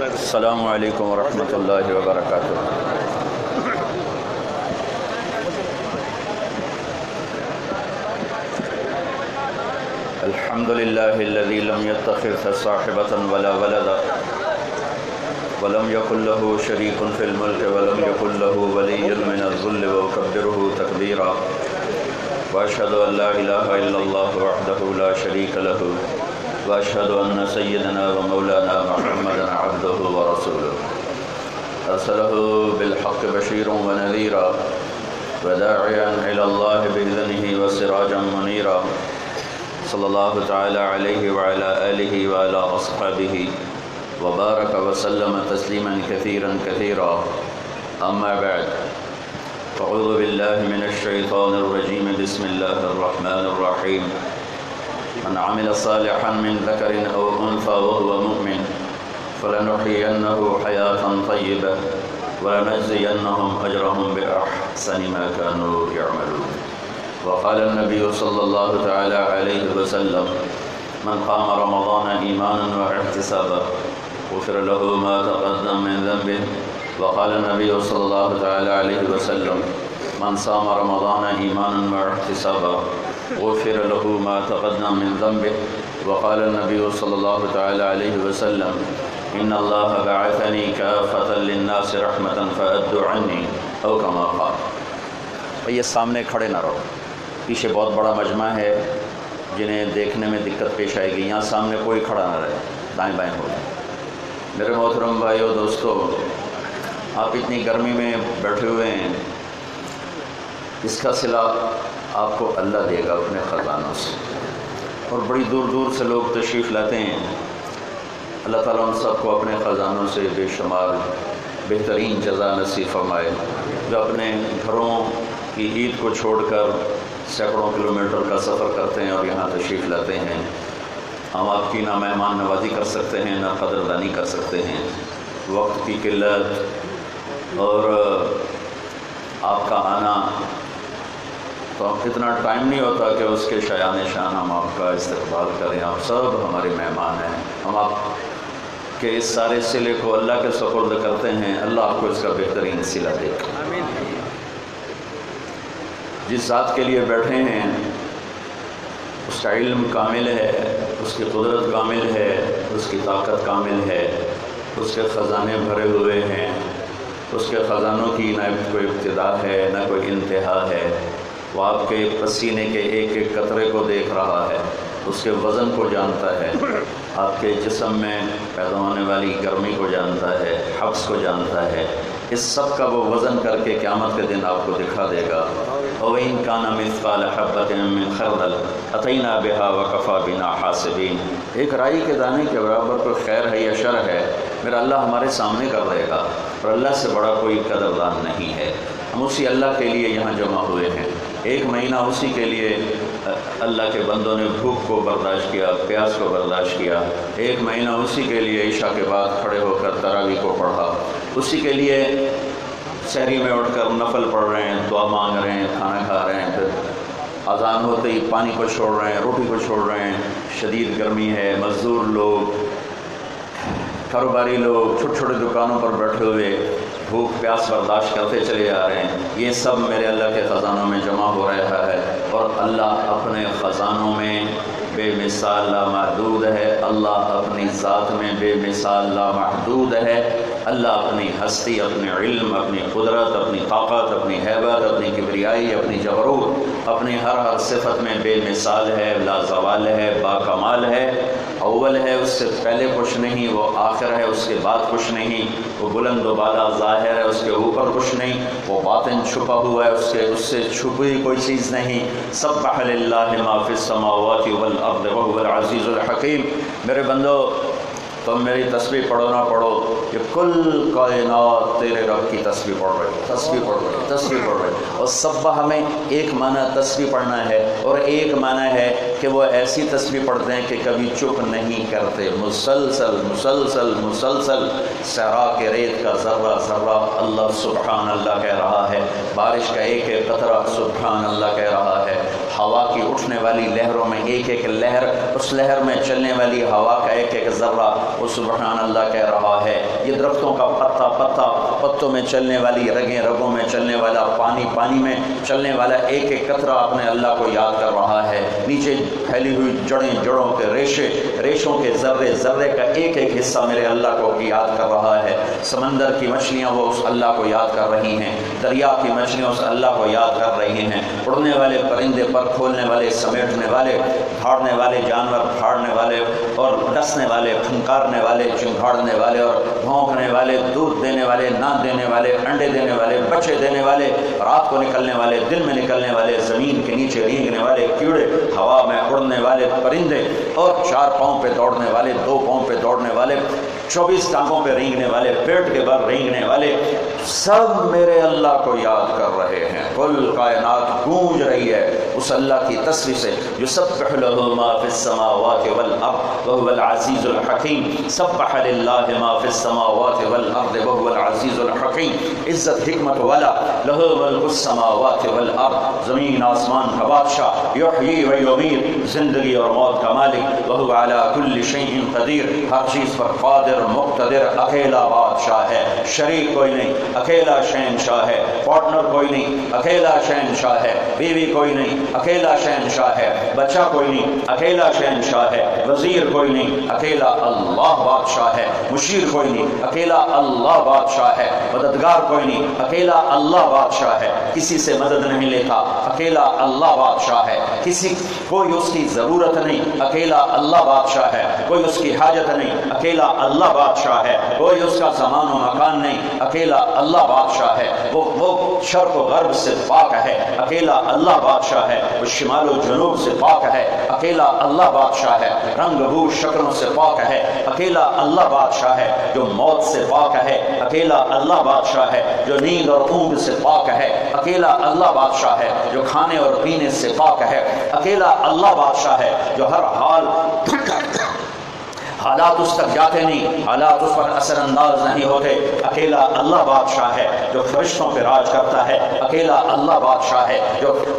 السلام علیکم ورحمۃ اللہ وبرکاتہ۔ الحمد للہ الذی لم يتخذ صاحبۃ ولا ولدا ولم يكن له شریک فی الملک ولم يكن له ولی من الذل وکبرہ تکبیرا، واشهد ان لا الہ الا اللہ وحدہ لا شریک لہ، واشهد ان سیدنا ومولانا محمدا عبدہ ورسولہ، ارسلہ بالحق بشیرا ونذیرا وداعیا الی اللہ بإذنہ وسراجا منیرا، صلی اللہ تعالی علیہ وعلی آلہ وعلی اصحابہ وبارک وسلم تسلیما کثیرا کثیرا، اما بعد فاعوذ باللہ من الشیطان الرجیم، بسم اللہ الرحمن الرحیم۔ من عمل صالحا من ذکر او انثى وهو مؤمن فلنحيينه حياة طیبة ولنجزینهم اجرهم بأحسن ما كانوا يعملون۔ وقال النبي صلى الله تعالى عليه وسلم: من قام رمضان إيمانا واحتسابا غفر له ما تقدم من ذنبه۔ وقال النبي صلى الله تعالى عليه وسلم: من صام رمضان إيمانا واحتسابا غفر له ما تقدم من ذنبه۔ وقال النبي صلى الله تعالى عليه وسلم: إن الله بعثني كافة للناس رحمة فأدوا عني، أو كما قال۔ یہ سامنے کھڑے نہ رہو، پیچھے بہت بڑا مجمع ہے جنہیں دیکھنے میں دقت پیش آئے گی، یہاں سامنے کوئی کھڑا نہ رہے، دائیں بائیں ہو جائے۔ میرے محترم بھائیو دوستو، آپ اتنی گرمی میں بیٹھے ہوئے ہیں، اس کا صلہ آپ کو اللہ دے گا اپنے خزانوں سے، اور بڑی دور دور سے لوگ تشریف لاتے ہیں۔ اللہ تعالیٰ ان سب کو اپنے خزانوں سے بے شمار بہترین جزا نصیب فرمائے، جو اپنے گھروں کی عید کو چھوڑ کر سینکڑوں کلومیٹر کا سفر کرتے ہیں اور یہاں تشریف لاتے ہیں۔ ہم آپ کی نہ مہمان نوازی کر سکتے ہیں، نہ قدردانی کر سکتے ہیں۔ وقت کی قلت اور آپ کا آنا، تو اتنا ٹائم نہیں ہوتا کہ اس کے شایان شان ہم آپ کا استقبال کریں۔ آپ سب ہمارے مہمان ہیں، ہم آپ کے اس سارے صلے کو اللہ کے سپرد کرتے ہیں۔ اللہ آپ کو اس کا بہترین صلہ دے۔ جس ذات کے لیے بیٹھے ہیں اس کا علم کامل ہے، اس کی قدرت کامل ہے، اس کی طاقت کامل ہے، اس کے خزانے بھرے ہوئے ہیں، اس کے خزانوں کی نہ کوئی ابتدا ہے نہ کوئی انتہا ہے۔ وہ آپ کے پسینے کے ایک ایک قطرے کو دیکھ رہا ہے، اس کے وزن کو جانتا ہے، آپ کے جسم میں پیدا ہونے والی گرمی کو جانتا ہے، حبس کو جانتا ہے۔ اس سب کا وہ وزن کر کے قیامت کے دن آپ کو دکھا دے گا۔ وَإِن كَانَ مِثْقَالَ حَبَّةٍ مِّن خَرْدَلٍ أَتَيْنَا بِهَا وَكَفَىٰ بِنَا حَاسِبِينَ۔ ایک رائی کے دانے کے برابر کوئی خیر ہے یا شر ہے، میرا اللہ ہمارے سامنے کر دے گا، اور اللہ سے بڑا کوئی قدردان نہیں ہے۔ ہم اسی اللہ کے لیے یہاں جمع ہوئے ہیں۔ ایک مہینہ اسی کے لیے اللہ کے بندوں نے بھوک کو برداشت کیا، پیاس کو برداشت کیا۔ ایک مہینہ اسی کے لیے عشاء کے بعد کھڑے ہو کر تراویح کو پڑھا، اسی کے لیے سحری میں اٹھ کر نفل پڑھ رہے ہیں، دعا مانگ رہے ہیں، کھانا کھا رہے ہیں، پھر اذان ہوتے ہی پانی کو چھوڑ رہے ہیں، روٹی کو چھوڑ رہے ہیں۔ شدید گرمی ہے، مزدور لوگ، کاروباری لوگ چھوٹے چھوٹے دکانوں پر بیٹھے ہوئے بھوک پیاس برداشت کرتے چلے جا رہے ہیں۔ یہ سب میرے اللہ کے خزانوں میں جمع ہو رہا ہے، اور اللہ اپنے خزانوں میں بے مثال لامحدود ہے۔ اللہ اپنی ذات میں بے مثال لامحدود ہے۔ اللہ اپنی ہستی، اپنے علم، اپنی قدرت، اپنی طاقت، اپنی ہیبت، اپنی کبریائی، اپنی جبروت، اپنی ہر صفت میں بے مثال ہے، لازوال ہے، باکمال ہے۔ اول ہے، اس سے پہلے کچھ نہیں، وہ آخر ہے، اس کے بعد کچھ نہیں۔ وہ بلند و بالا ظاہر ہے، اس کے اوپر کچھ نہیں۔ وہ باطن چھپا ہوا ہے، اس سے چھپی کوئی چیز نہیں۔ سبح للہ ما فی السماوات والارض وهو العزیز الحکیم۔ میرے بندو، تم میری تسبیح پڑھو نہ پڑھو، یہ کل کائنات تیرے رب کی تسبیح پڑھ رہے، تسبیح پڑھ رہے، تسبیح پڑھ رہے۔ اور سبح میں ایک معنی تسبیح پڑھنا ہے، اور ایک معنی ہے کہ وہ ایسی تسبیح پڑھتے ہیں کہ کبھی چپ نہیں کرتے، مسلسل مسلسل مسلسل۔ صحرا کے ریت کا ذرہ ذرہ اللہ سبحان اللہ کہہ رہا ہے، بارش کا ایک ایک قطرہ سبحان اللہ کہہ رہا ہے، ہوا کی اٹھنے والی لہروں میں ایک ایک لہر، اس لہر میں چلنے والی ہوا کا ایک ایک ذرہ وہ سبحان اللہ کہہ رہا ہے۔ یہ درختوں کا پتا پتا، پتوں میں چلنے والی رگیں، رگوں میں چلنے والا پانی، پانی میں چلنے والا ایک ایک قطرہ اپنے اللہ کو یاد کر رہا ہے۔ نیچے پھیلی ہوئی جڑیں، جڑوں کے ریشے، ریشوں کے ذرے، ذرے کا ایک ایک حصہ میرے اللہ کو یاد کر رہا ہے۔ سمندر کی مچھلیاں وہ اس اللہ کو یاد کر رہی ہیں، دریا کی مچھلیاں اس اللہ کو یاد کر رہی ہیں۔ اڑنے والے پرندے، پر کھولنے والے، سمیٹنے والے، پھاڑنے والے جانور، پھاڑنے والے اور ڈسنے والے، پھنکارنے والے، چنگھاڑنے والے اور بھونکنے والے، دودھ دینے والے، نہ دینے والے، انڈے دینے والے، بچے دینے والے، رات کو نکلنے والے، دن میں نکلنے والے، زمین کے نیچے رینگنے والے کیڑے، ہوا میں اڑنے والے پرندے اور 4 پاؤں پہ دوڑنے والے، 2 پاؤں پہ دوڑنے والے، 24 ٹانگوں پہ رینگنے والے، پیٹ کے بل رینگنے والے، سب میرے اللہ کو یاد کر رہے ہیں۔ کل کائنات گونج رہی ہے اس اللہ کی تسبیح سے۔ یسبح لہ ما فی السماوات والارض وهو العزیز الحکیم۔ سبح للہ ما فی السماوات والارض وهو العزیز الحکیم۔ عزت، حکمت والا، لہ ملک السماوات والارض، زمین آسمان کا بادشاہ، یحیی و یمیت، زندگی اور موت کا مالک، وهو علی کل شیء قدیر، ہر چیز پر قادر، مقتدر، اکیلا بادشاہ ہے، شریک کوئی نہیں، اکیلا شہنشاہ ہے، پارٹنر کوئی نہیں، اکیلا شہنشاہ ہے، بیوی کوئی نہیں، اکیلا شہنشاہ ہے، بچہ کوئی نہیں، اکیلا شہنشاہ ہے، وزیر کوئی نہیں، اکیلا اللہ بادشاہ ہے، مشیر کوئی نہیں، اکیلا اللہ بادشاہ ہے، مددگار کوئی نہیں، اکیلا اللہ بادشاہ ہے، کسی سے مدد نہیں لیتا، اکیلا اللہ بادشاہ ہے، کسی کوئی اس کی ضرورت نہیں، اکیلا اللہ بادشاہ ہے، کوئی اس کی حاجت نہیں، اکیلا اللہ بادشاہ ہے، کوئی اس کا زمان و مکان نہیں، اکیلا اللہ بادشاہ ہے، وہ شرق و غرب سے پاک ہے، اکیلا اللہ بادشاہ ہے، وہ شمال و جنوب سے پاک ہے، اکیلا اللہ بادشاہ ہے، رنگ بو شکلوں سے پاک ہے، اکیلا اللہ بادشاہ ہے، جو موت سے پاک ہے، اکیلا اللہ بادشاہ ہے، جو نیند اور اونگ سے پاک ہے، اکیلا اللہ بادشاہ ہے، جو کھانے اور پینے سے پاک ہے، اکیلا اللہ بادشاہ ہے، جو ہر حالات اس تک جاتے نہیں، حالات اس پر اثر انداز نہیں ہوتے، اکیلا اللہ بادشاہ ہے، جو فرشتوں پہ راج کرتا ہے، اکیلا اللہ بادشاہ ہے،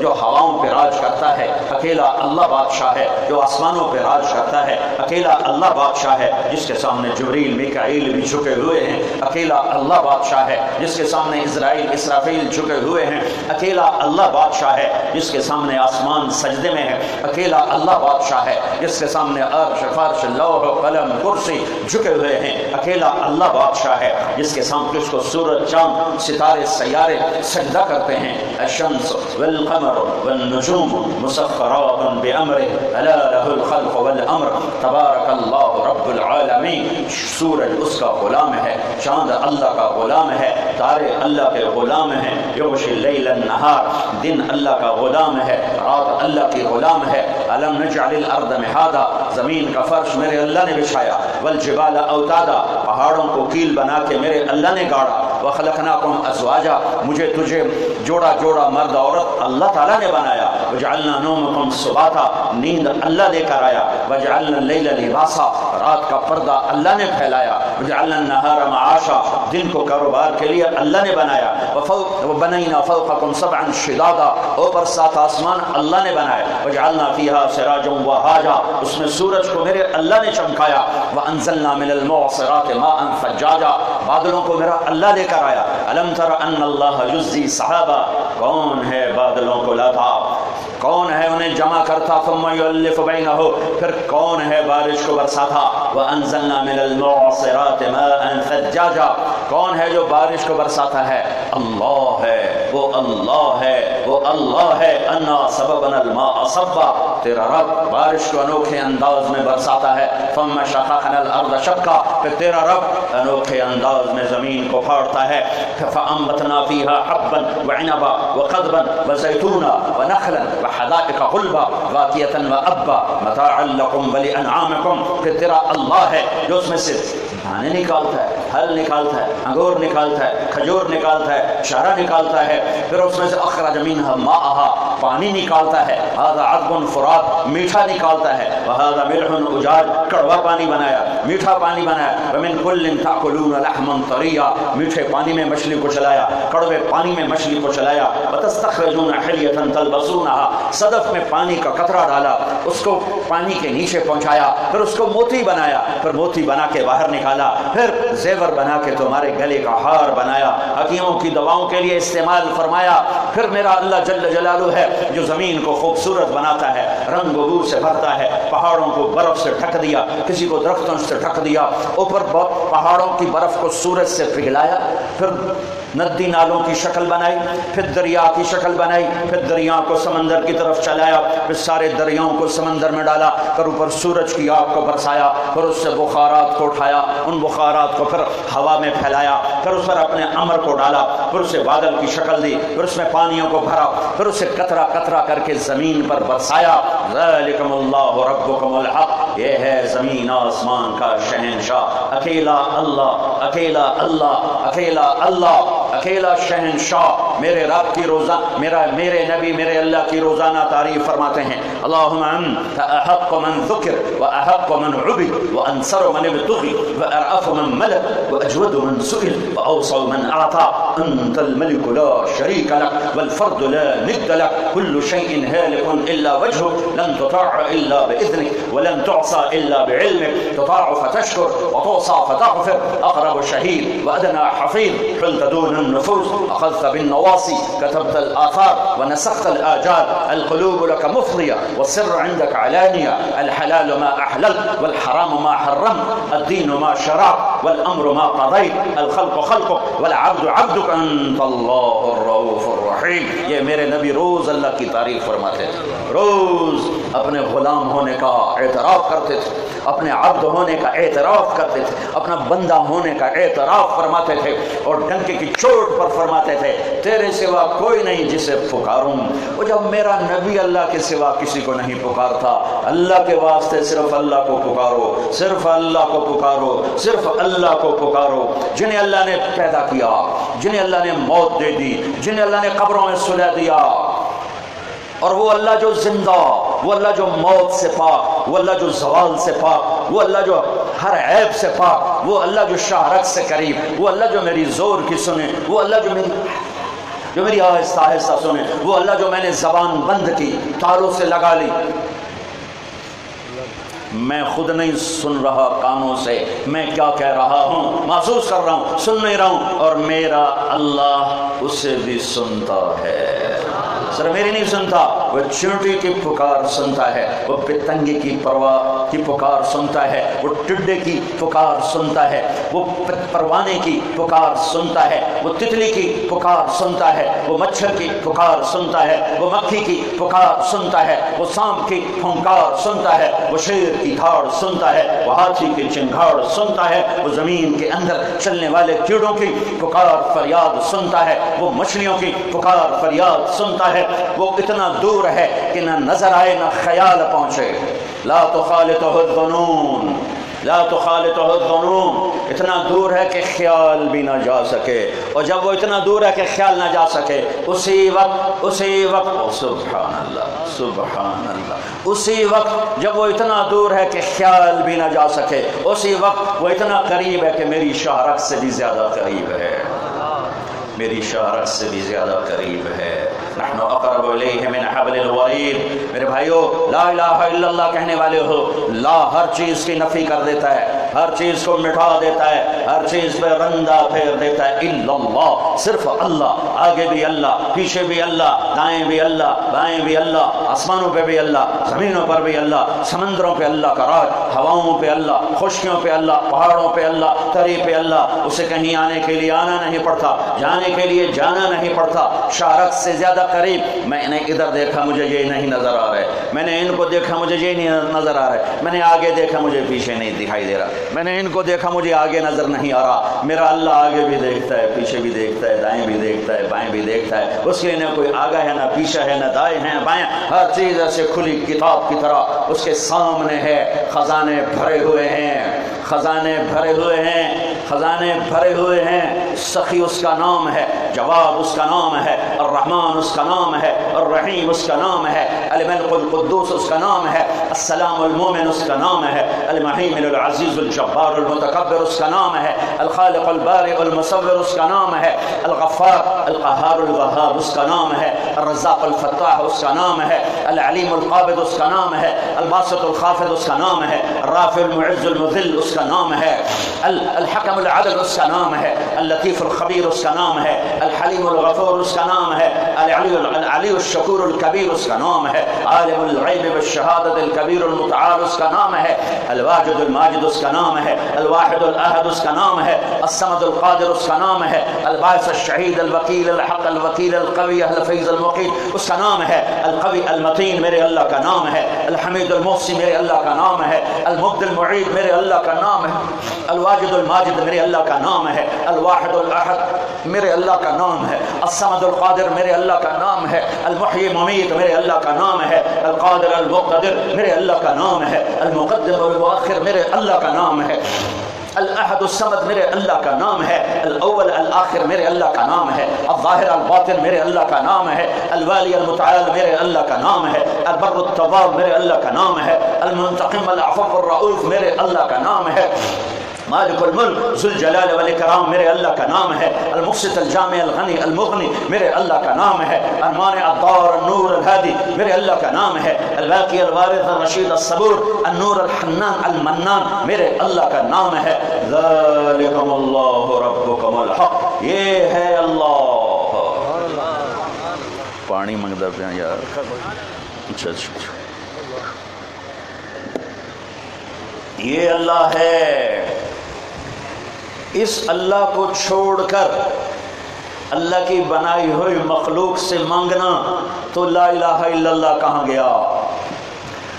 جو ہواؤں پہ راج کرتا ہے، اکیلا اللہ بادشاہ ہے، جو آسمانوں پہ راج کرتا ہے، اکیلا اللہ بادشاہ ہے، جس کے سامنے جبریل، میکائیل بھی جھکے ہوئے ہیں، اکیلا اللہ بادشاہ ہے، جس کے سامنے اسرائیل، اسرافیل جھکے ہوئے ہیں، اکیلا اللہ بادشاہ ہے، جس کے سامنے آسمان سجدے میں ہے، اکیلا اللہ بادشاہ ہے، جس کے سامنے عرش، فرش، لوح، قلم، کرسی جھکے ہوئے ہیں، اکیلا اللہ بادشاہ ہے، جس کے سامنے اس کو سورج، چاند، ستارے، سیارے سجدہ کرتے ہیں۔ الشمس والقمر والنجوم مسخرات بأمره الا له الخلق والامر تبارک اللہ رب العالمین۔ سورج اس کا غلام ہے، چاند اللہ کا غلام ہے، تارے اللہ کے غلام ہیں، یغشی اللیل النہار، دن اللہ کا غلام ہے، رات اللہ کی غلام ہے۔ الم نجعل الارض مہادا، زمین کا فرش میرے اللہ نے بچھایا، والجبال اوتادا، پہاڑوں کو کیل بنا کے میرے اللہ نے گاڑا، وخلقناکم ازواجا، مجھے تجھے جوڑا جوڑا مرد عورت اللہ تعالیٰ نے بنایا، وجعلنا نومکم سباتا، نیند اللہ لے کر آیا، وجعلنا اللیل لباسا، رات کا پردہ اللہ نے پھیلایا، وجعلنا النہار معاشا، دن کو کاروبار کے لیے اللہ نے بنایا، وبنینا فوقکم سبعا شدادا، اوپر 7 آسمان اللہ نے بنائے، وجعلنا فیہا سراجا وہاجا، اس میں سورج کو میرے اللہ نے چمکایا، وانزلنا من المعصرات ماء ثجاجا، بادلوں کو میرا اللہ لے کر آیا۔ الم تر ان اللہ یزی صحابہ، کون ہے بادلوں کو لاتا، کون ہے انہیں جمع کرتا، ثم یؤلف بینہ، پھر کون ہے بارش کو برساتا، وانزلنا من المعصرات ماء ثجاجا، کون ہے جو بارش کو برساتا ہے، اللہ ہے، وہ اللہ ہے، وہ اللہ ہے۔ انا سببنا الماء صبا، تیرا رب بارش کو انوکھے انداز میں برساتا ہے، ثم شققنا الارض شقا، پھر تیرا رب انوکھے انداز میں زمین کو پھاڑتا ہے، فانبتنا فیہا حبا وعنبا وقضبا وزیتونا ونخلا وحدائق غلبا فاکہۃ وابا متاعا لکم ولانعامکم، پھر تیرا اللہ ہے جو اس میں سے دانے نکالتا ہے، پھل نکالتا ہے، انگور نکالتا ہے، کھجور نکالتا ہے، شہرہ نکالتا ہے، پھر اس میں سے اخرج منھا ماءھا پانی نکالتا ہے، ھذا عذب فرات میٹھا نکالتا ہے، وھذا ملح اجاج کڑوا پانی بنایا، میٹھا پانی بنایا، ومن کل تاکلون لحما طریا میٹھے پانی میں مچھلی کو چلایا، کڑوے پانی میں مچھلی کو چلایا، وتستخرجون حلیۃ تلبسونھا صدف میں پانی کا قطرہ ڈالا، اس کو پانی کے نیچے پہنچایا، پھر اس کو موتی بنایا، پھر موتی بنا کے باہر نکالا، پھر زیور بنا کے تمہارے گلے کا ہار بنایا، حکیموں کی دواؤں کے لیے استعمال فرمایا۔ پھر میرا اللہ جل جلالہ ہے جو زمین کو خوبصورت بناتا ہے، رنگ و بو سے بھرتا ہے، پہاڑوں کو برف سے ڈھک دیا، کسی کو درختوں سے ڈھک دیا، اوپر پہاڑوں کی برف کو سورج سے پگھلایا، پھر ندی نالوں کی شکل بنائی، پھر دریا کی شکل بنائی، پھر دریا کو سمندر کی طرف چلایا، پھر سارے دریاؤں کو سمندر میں ڈالا، پھر اوپر سورج کی آگ کو برسایا، پھر اس سے بخارات کو اٹھایا، ان بخارات کو پھر ہوا میں پھیلایا، پھر اس پر اپنے امر کو ڈالا، پھر اسے بادل کی شکل دی، پھر اس میں پانیوں کو بھرا، پھر اسے قطرہ قطرہ کر کے زمین پر برسایا۔ ذالکم اللہ ربکم الحق، یہ ہے زمین آسمان کا شہنشاہ، اکیلا اللہ، اکیلا اللہ، اکیلا اللہ، اکیلا شہنشاہ۔ میرے رب کی روزہ میرے نبی میرے اللہ کی روزانہ تعریف فرماتے ہیں، اللہم انت احق من ذکر واحق من عبد وانصر من ابتغی وارأف من ملک واجود من سئل واوسع من اعطى انت الملك لا شريك لك والفرد لا ند لك كل شيء هالك الا وجهك لن تطاع الا باذنك ولن تعصى الا بعلمك تطاع فتشكر وتعصى فتغفر اقرب شهيد وادنى حفيظ حلت دون النفوس اخذت بالنواصي كتبت الاثار ونسخت الاجال القلوب لك مفضيه والسر عندك علانيه الحلال ما احللت والحرام ما حرمت الدين ما شرعت والامر ما قضيت الخلق خلقك والعبد عبدك انت الله الرؤوف الرحیم۔ یہ میرے نبی روز اللہ کی تعریف فرماتے تھے، روز اپنے غلام ہونے کا اعتراف کرتے تھے، اپنے عبد ہونے کا اعتراف کرتے تھے، اپنا بندہ ہونے کا اعتراف فرماتے تھے، اور ڈنکے کی چوٹ پر فرماتے تھے تیرے سوا کوئی نہیں جسے پکاروں۔ وہ جب میرا نبی اللہ کے سوا کسی کو نہیں پکارتا، اللہ کے واسطے صرف اللہ کو پکارو، صرف اللہ کو پکارو، صرف اللہ کو پکارو، جنہیں اللہ نے پیدا کیا، جنہیں اللہ نے موت دے دی، جنہیں اللہ نے قبروں میں سلا دیا، اور وہ اللہ جو زندہ، وہ اللہ جو موت سے پاک، وہ اللہ جو زوال سے پاک، وہ اللہ جو ہر عیب سے پاک، وہ اللہ جو شہرت سے قریب، وہ اللہ جو میری زور کی سنے، وہ اللہ جو میری آہستہ آہستہ سنے، وہ اللہ جو میں نے زبان بند کی، تالوں سے لگا لی، میں خود نہیں سن رہا کانوں سے میں کیا کہہ رہا ہوں، محسوس کر رہا ہوں، سن نہیں رہا ہوں، اور میرا اللہ اسے بھی سنتا ہے، صرف میری نہیں سنتا، وہ چونٹی کی پکار سنتا ہے، وہ پتنگے کی پرواہ کی پکار سنتا ہے، وہ ٹڈے کی پکار سنتا ہے، وہ پروانے کی پکار سنتا ہے، وہ تتلی کی پکار سنتا ہے، وہ مچھر کی پکار سنتا ہے، وہ مکھی کی پکار سنتا ہے، وہ سانپ کی پھنکار سنتا ہے، وہ شیر کی دھاڑ سنتا ہے، وہ ہاتھی کی چنگھاڑ سنتا ہے، وہ زمین کے اندر چلنے والے کیڑوں کی پکار فریاد سنتا ہے، وہ مچھلیوں کی پکار فریاد سنتا ہے، وہ اتنا دور ہے کہ نہ نظر آئے نہ خیال پہنچے، لا تخالطہ الظنون، لا تخالطہ الظنون، اتنا دور ہے کہ خیال بھی نہ جا سکے، اور جب وہ اتنا دور ہے کہ خیال نہ جا سکے، اسی وقت سبحان اللہ سبحان اللہ، اسی وقت جب وہ اتنا دور ہے کہ خیال بھی نہ جا سکے، اسی وقت وہ اتنا قریب ہے کہ میری شہرت سے بھی زیادہ قریب ہے، میری شہرت سے بھی زیادہ قریب ہے، نحن اقرب الیہ من حبل الورید۔ میرے بھائیو، لا الہ الا اللہ کہنے والے ہو، لا ہر چیز کی نفی کر دیتا ہے، ہر چیز کو مٹا دیتا ہے، ہر چیز پہ رندہ پھیر دیتا ہے، الا اللہ، صرف اللہ، آگے بھی اللہ، پیچھے بھی اللہ، دائیں بھی اللہ، بائیں بھی اللہ، آسمانوں پہ بھی اللہ، زمینوں پر بھی اللہ، سمندروں پہ اللہ کا راج، ہواؤں پہ اللہ، خشکیوں پہ اللہ، پہاڑوں پہ اللہ، تری پہ اللہ، اسے کہیں آنے کے لیے آنا نہیں پڑتا، جانے کے لیے جانا نہیں پڑتا، شارک سے زیادہ قریب۔ میں نے ادھر دیکھا مجھے یہ نہیں نظر آ رہا ہے، میں نے ان کو دیکھا مجھے یہ نہیں نظر آ رہا ہے، میں نے آگے دیکھا مجھے پیچھے نہیں دکھائی دے رہا، میں نے ان کو دیکھا مجھے آگے نظر نہیں آ رہا، میرا اللہ آگے بھی دیکھتا ہے، پیچھے بھی دیکھتا ہے، دائیں بھی دیکھتا ہے، بائیں بھی دیکھتا ہے، اس کے لیے نہ کوئی آگا ہے نہ پیچھے ہے نہ دائیں ہیں بائیں، ہر چیز ایسے کھلی کتاب کی طرح اس کے سامنے ہے، خزانے بھرے ہوئے ہیں، خزانے بھرے ہوئے ہیں، خزانے بھرے ہوئے ہیں۔ سخی اس کا نام ہے، جواب اس کا نام ہے، الرحمن اس کا نام ہے، الرحیم اس کا نام ہے، الملک القدوس اس کا نام ہے، السلام المومن اس کا نام ہے، المحیمن العزیز الجبار المتکبر اس کا نام ہے، الخالق البارئ المصور اس کا نام ہے، الغفار القہار الوہاب اس کا نام ہے، الرزاق الفتاح اس کا نام ہے، العلیم القابض اس کا نام ہے، الباسط الخافض اس کا نام ہے، الرافع المعز المذل اس کا نام ہے، الحکم العدل اس کا نام ہے، اللطیف الخبیر اس کا نام ہے، الحلیم الغفور اس کا نام ہے، العلی الشکور الکبیر اس کا نام ہے، عالم الغیب والشہادت الکبیر المتعال اس کا نام ہے، الواجد الماجد اس کا نام ہے، الواحد الاحد اس کا نام ہے، الصمد القادر اس کا نام ہے، الباعث الشہید الوکیل الحق الوکیل القوی الحفیظ المقیت اس کا نام ہے، القوی المتین میرے اللہ کا نام ہے، الحمید المحصی میرے اللہ کا نام ہے، المبدی المعید میرے اللہ کا نام ہے، الواجد الماجد میرے اللہ کا نام ہے، الواحد الاحد میرے اللہ کا نام ہے، الصمد القادر میرے اللہ کا نام ہے، المحیی ممیت میرے اللہ کا نام ہے، القادر المقتدر میرے اللہ کا نام ہے، المقدم والمؤخر میرے اللہ کا نام ہے، الاحد الصمد میرے اللہ کا نام ہے، الاول الآخر میرے اللہ کا نام ہے، الظاہر الباطن میرے اللہ کا نام ہے، الوالی المتعال میرے اللہ کا نام ہے، البر التواب میرے اللہ کا نام ہے، المنتقم العفو الرؤوف میرے اللہ کا نام ہے، مالک الملک ذو الجلال والاکرام میرے اللہ کا نام ہے، المقسط الجامع الغنی المغنی میرے اللہ کا نام ہے، المانع الضار النور الہادی میرے اللہ کا نام ہے، الباقی الوارث الرشید الصبور النور الحنان المنان میرے اللہ کا نام ہے، ذالکم اللہ ربکم الحق، یہ ہے اللہ۔ پانی منگتا پیا یار، اچھا یہ اللہ ہے۔ اس اللہ کو چھوڑ کر اللہ کی بنائی ہوئی مخلوق سے مانگنا تو لا الہ الا اللہ کہاں گیا؟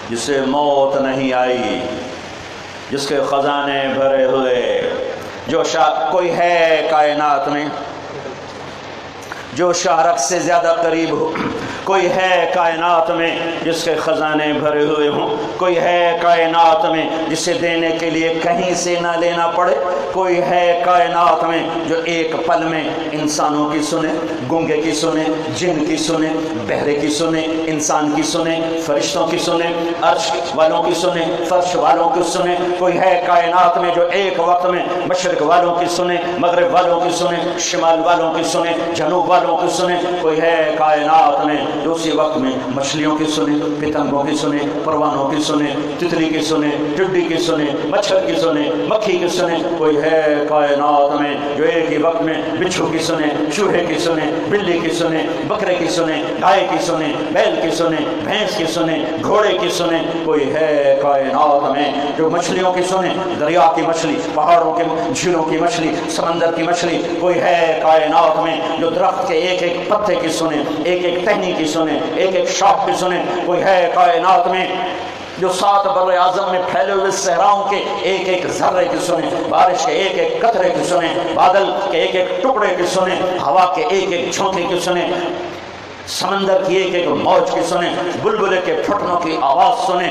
جسے موت نہیں آئی، جس کے خزانے بھرے ہوئے، جو کوئی ہے کائنات میں جو شہرک سے زیادہ قریب ہو، کوئی ہے کائنات میں جس کے خزانے بھرے ہوئے ہوں، کوئی ہے کائنات میں جسے دینے کے لیے کہیں سے نہ لینا پڑے، کوئی ہے کائنات میں جو ایک پل میں انسانوں کی سنے، گونگے کی سنے، جن کی سنے، بہرے کی سنے، انسان کی سنے، فرشتوں کی سنے، عرش والوں کی سنے، فرش والوں کی سنے، کوئی ہے کائنات میں جو ایک وقت میں مشرق والوں کی سنے، مغرب والوں کی سنے، شمال والوں کی سنے، جنوب والوں کی سنے، کوئی ہے کائنات میں جو اسی وقت میں مچھلیوں کی سنے، پتنگوں کی سنے، پروانوں کی سنے، تتلی کی سنے، ٹڈی کی سنے، مچھر کی سنے، مکھی کی سنے، کوئی ہے کائنات میں جو ایک ہی وقت میں بچھو کی سنے، چوہے کی سنے، بلی کی سنے، بکرے کی سنے، گائے کی سنے، بیل کی سنے، بھینس کی سنے، گھوڑے کی سنے، کوئی ہے کائنات میں جو مچھلیوں کی سنے، دریا کی مچھلی، پہاڑوں کے جھیلوں کی مچھلی، سمندر کی مچھلی، کوئی ہے کائنات میں جو درخت کے ایک ایک پتے کی سنے، ایک ایک ٹہنی کی سنے، ایک ایک شاخ کی سنے، کوئی ہے کائنات میں جو 7 بر اعظم میں پھیلے ہوئے صحراؤں کے ایک ایک ذرے کی سنے، بارش کے ایک ایک قطرے کی سنے، بادل کے ایک ایک ٹکڑے کی سنے، ہوا کے ایک ایک جھونکے کی سنے، سمندر کی ایک ایک موج کی سنے، بلبلے کے پھٹنوں کی آواز سنے،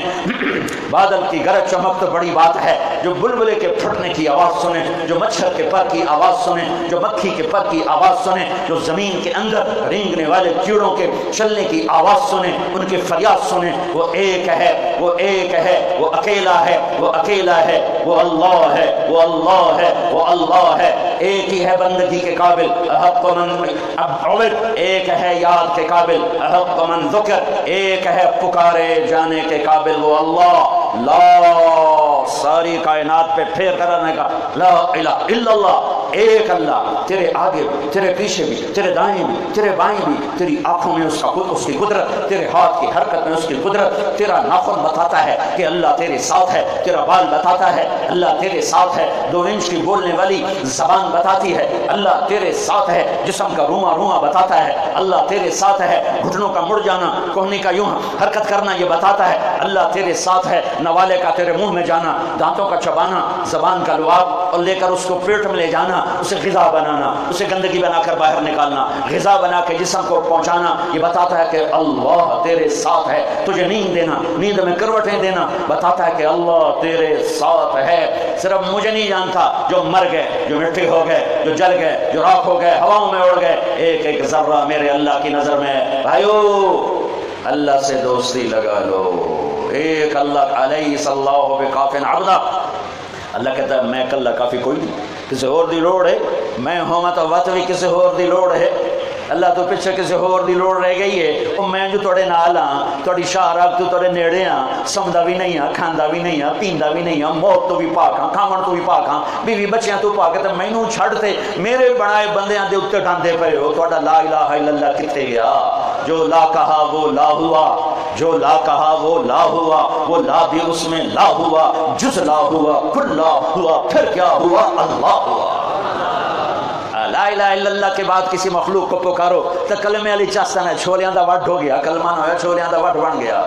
بادل کی گرج چمک تو بڑی بات ہے، جو بلبلے کے پھٹنے کی آواز سنے، جو مچھر کے پر کی آواز سنے، جو مکھی کے پر کی آواز سنے، جو زمین کے اندر رینگنے والے کیڑوں کے چلنے کی آواز سنے، ان کی فریاد سنے، وہ ایک ہے، وہ ایک ہے، وہ اکیلا ہے، وہ اکیلا ہے، وہ اللہ ہے، وہ اللہ ہے، وہ اللہ ہے، ایک ہی ہے بندگی کے قابل، احق من عبد، ایک ہے یاد کے قابل، احق من ذکر، ایک ہے پکارے جانے کے قابل، وہ اللہ۔ لا ساری کائنات پہ پھیر کرانے کا لا الہ الا اللہ، ایک اللہ، تیرے آگے بھی، تیرے پیچھے بھی، تیرے دائیں بھی، تیرے بائیں بھی، تیری آنکھوں میں اس کی قدرت، تیرے ہاتھ کی حرکت میں اس کی قدرت، تیرا ناخن بتاتا ہے کہ اللہ تیرے ساتھ ہے، تیرا بال بتاتا ہے اللہ تیرے ساتھ ہے، 2 انچ کی بولنے والی زبان بتاتی ہے اللہ تیرے ساتھ ہے، جسم کا روما روما بتاتا ہے اللہ تیرے ساتھ ہے، گھٹنوں کا مڑ جانا، کوہنی کا یوں حرکت کرنا یہ بتاتا ہے اللہ تیرے ساتھ ہے، نوالے کا تیرے منہ میں جانا، دانتوں کا چبانا، زبان کا لعاب اور لے کر اس کو پیٹ میں لے جانا اٹھانا، اسے غذا بنانا، اسے گندگی بنا کر باہر نکالنا، غذا بنا کے جسم کو پہنچانا، یہ بتاتا ہے کہ اللہ تیرے ساتھ ہے۔ تجھے نیند دینا، نیند میں کروٹیں دینا، بتاتا ہے کہ اللہ تیرے ساتھ ہے۔ صرف مجھے نہیں جانتا، جو مر گئے، جو مٹی ہو گئے، جو جل گئے، جو راکھ ہو گئے، ہواؤں میں اڑ گئے، ایک ایک ذرہ میرے اللہ کی نظر میں ہے۔ بھائیو اللہ سے دوستی لگا لو۔ ایک اللہ علیہ اللہ بکاف عبدا، اللہ کہتا ہے میں کلا کافی کوئی نہیں، کسی اور دی لوڑ ہے، میں ہوں تو وقت بھی کسی اور دی لوڑ ہے۔ اللہ تو پیچھے کسی اور دی لوڑ رہ گئی ہے، میں جو توڑے نال ہاں، توڑی شاہراگ تو توڑے نیڑے ہاں، سمدہ بھی نہیں ہاں، کھاندہ بھی نہیں ہاں، پیندہ بھی نہیں ہاں، موت تو بھی پاک ہاں، کھاون تو بھی پاک ہاں، بیوی بچیاں تو پاک ہے، تو میں نوں چھڑتے میرے بنائے بندیاں دے اتے ڈاندے پہ ہو، توڑا لا الہ الا اللہ کتے گیا؟ جو لا کہا وہ لا ہوا، جو لا کہا وہ لا ہوا، وہ لا بھی اس میں لا ہوا، جز لا ہوا، کل لا ہوا، پھر کیا ہوا؟ اللہ ہوا۔ لا الہ الا اللہ کے بعد کسی مخلوق کو پکارو تو کلمے علی چاستہ ہے، چھولیاں دا وٹ ہو گیا، کلمہ نہ ہویا چھولیاں دا وٹ بن گیا۔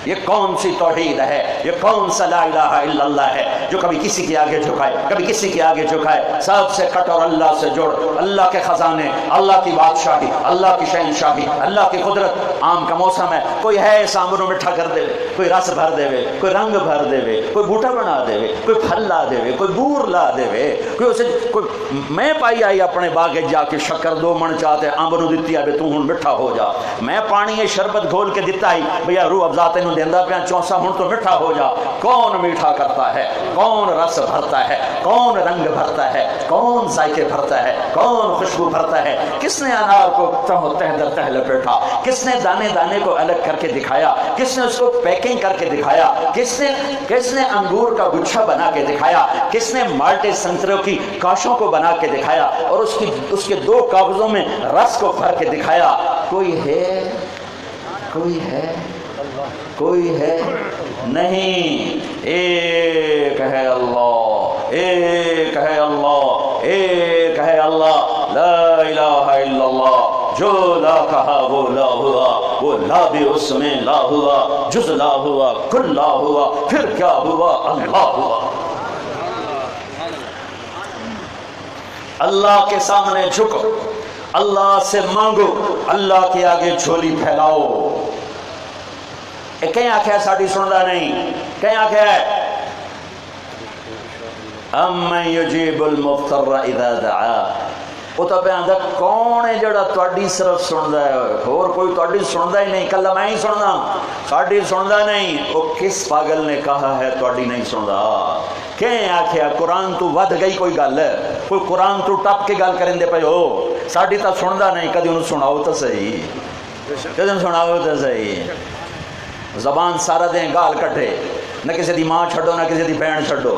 یہ کون سی توحید ہے؟ یہ کون سا لا الہ الا اللہ ہے جو کبھی کسی کے آگے جھکائے، کبھی کسی کے آگے جھکائے؟ سب سے کٹ اور اللہ سے جوڑ، اللہ کے خزانے، اللہ کی بادشاہی، اللہ کی شہنشاہی، اللہ کی قدرت۔ آم کا موسم ہے، کوئی ہے سامبروں مٹھا کر دے، کوئی رس بھر دے، کوئی رنگ بھر دے، کوئی بوٹا بنا دے، کوئی پھل لا دے، کوئی بور لا دے، کوئی اسے کوئی میں پائی آئی اپنے باغے جا کے شکر دو من چاہتے امبر نو دتی آبے تو ہن مٹھا ہو جا، میں پانی شربت گھول کے دیتا ہی بھیا روح افزا تینوں دیندا پیا چونسا ہن تو مٹھا ہو جا۔ کون میٹھا کرتا ہے؟ کون رس بھرتا ہے؟ کون رنگ بھرتا ہے؟ کون ذائقے بھرتا ہے؟ کون خوشبو بھرتا ہے؟ کس نے انار کو تہ در تہ لپیٹا؟ کس نے دانے دانے کو الگ کر کے دکھایا؟ کس نے اس کو پیکنگ کر کے دکھایا؟ کس نے انگور کا گچھا بنا کے دکھایا؟ کس نے مالٹے سنتروں کی کاشوں کو بنا کے دکھایا اور اس کے دو کاغذوں میں رس کو بھر کے دکھایا؟ کوئی ہے؟ کوئی ہے؟ کوئی ہے؟ نہیں۔ ایک ہے اللہ، ایک ہے اللہ، ایک ہے اللہ، لا الہ الا اللہ۔ جو لا کہا وہ لا ہوا، وہ لا بھی اس میں لا ہوا، جز لا ہوا، کل لا ہوا، پھر کیا ہوا؟ اللہ ہوا۔ اللہ کے سامنے جھکو، اللہ سے مانگو، اللہ کے آگے جھولی پھیلاؤ۔ کہیں آکھیا ساڑی سندا نہیں، کہیں آکھیا ہے امن یجیب المضطر اذا دعا۔ وہ تو پہ آندھا کون ہے جڑا تواڈی صرف سندا ہے، اور کوئی تواڈی سندا ہی نہیں، کلا میں ہی سندا، ساڑی سندا نہیں۔ وہ کس پاگل نے کہا ہے تواڈی نہیں سندا؟ کہیں آکھیا قرآن تو ود گئی کوئی گل ہے، کوئی قرآن تو ٹپ کے گل کریں دے پہ ہو، ساڑی تا سندا نہیں، کدی انہوں سناؤ تو صحیح، کدی انہوں سناؤ تو صحیح۔ زبان سارا دیں گال کٹے، نہ کسی دی ماں چھڑو نہ کسی دی بہن چھڑو،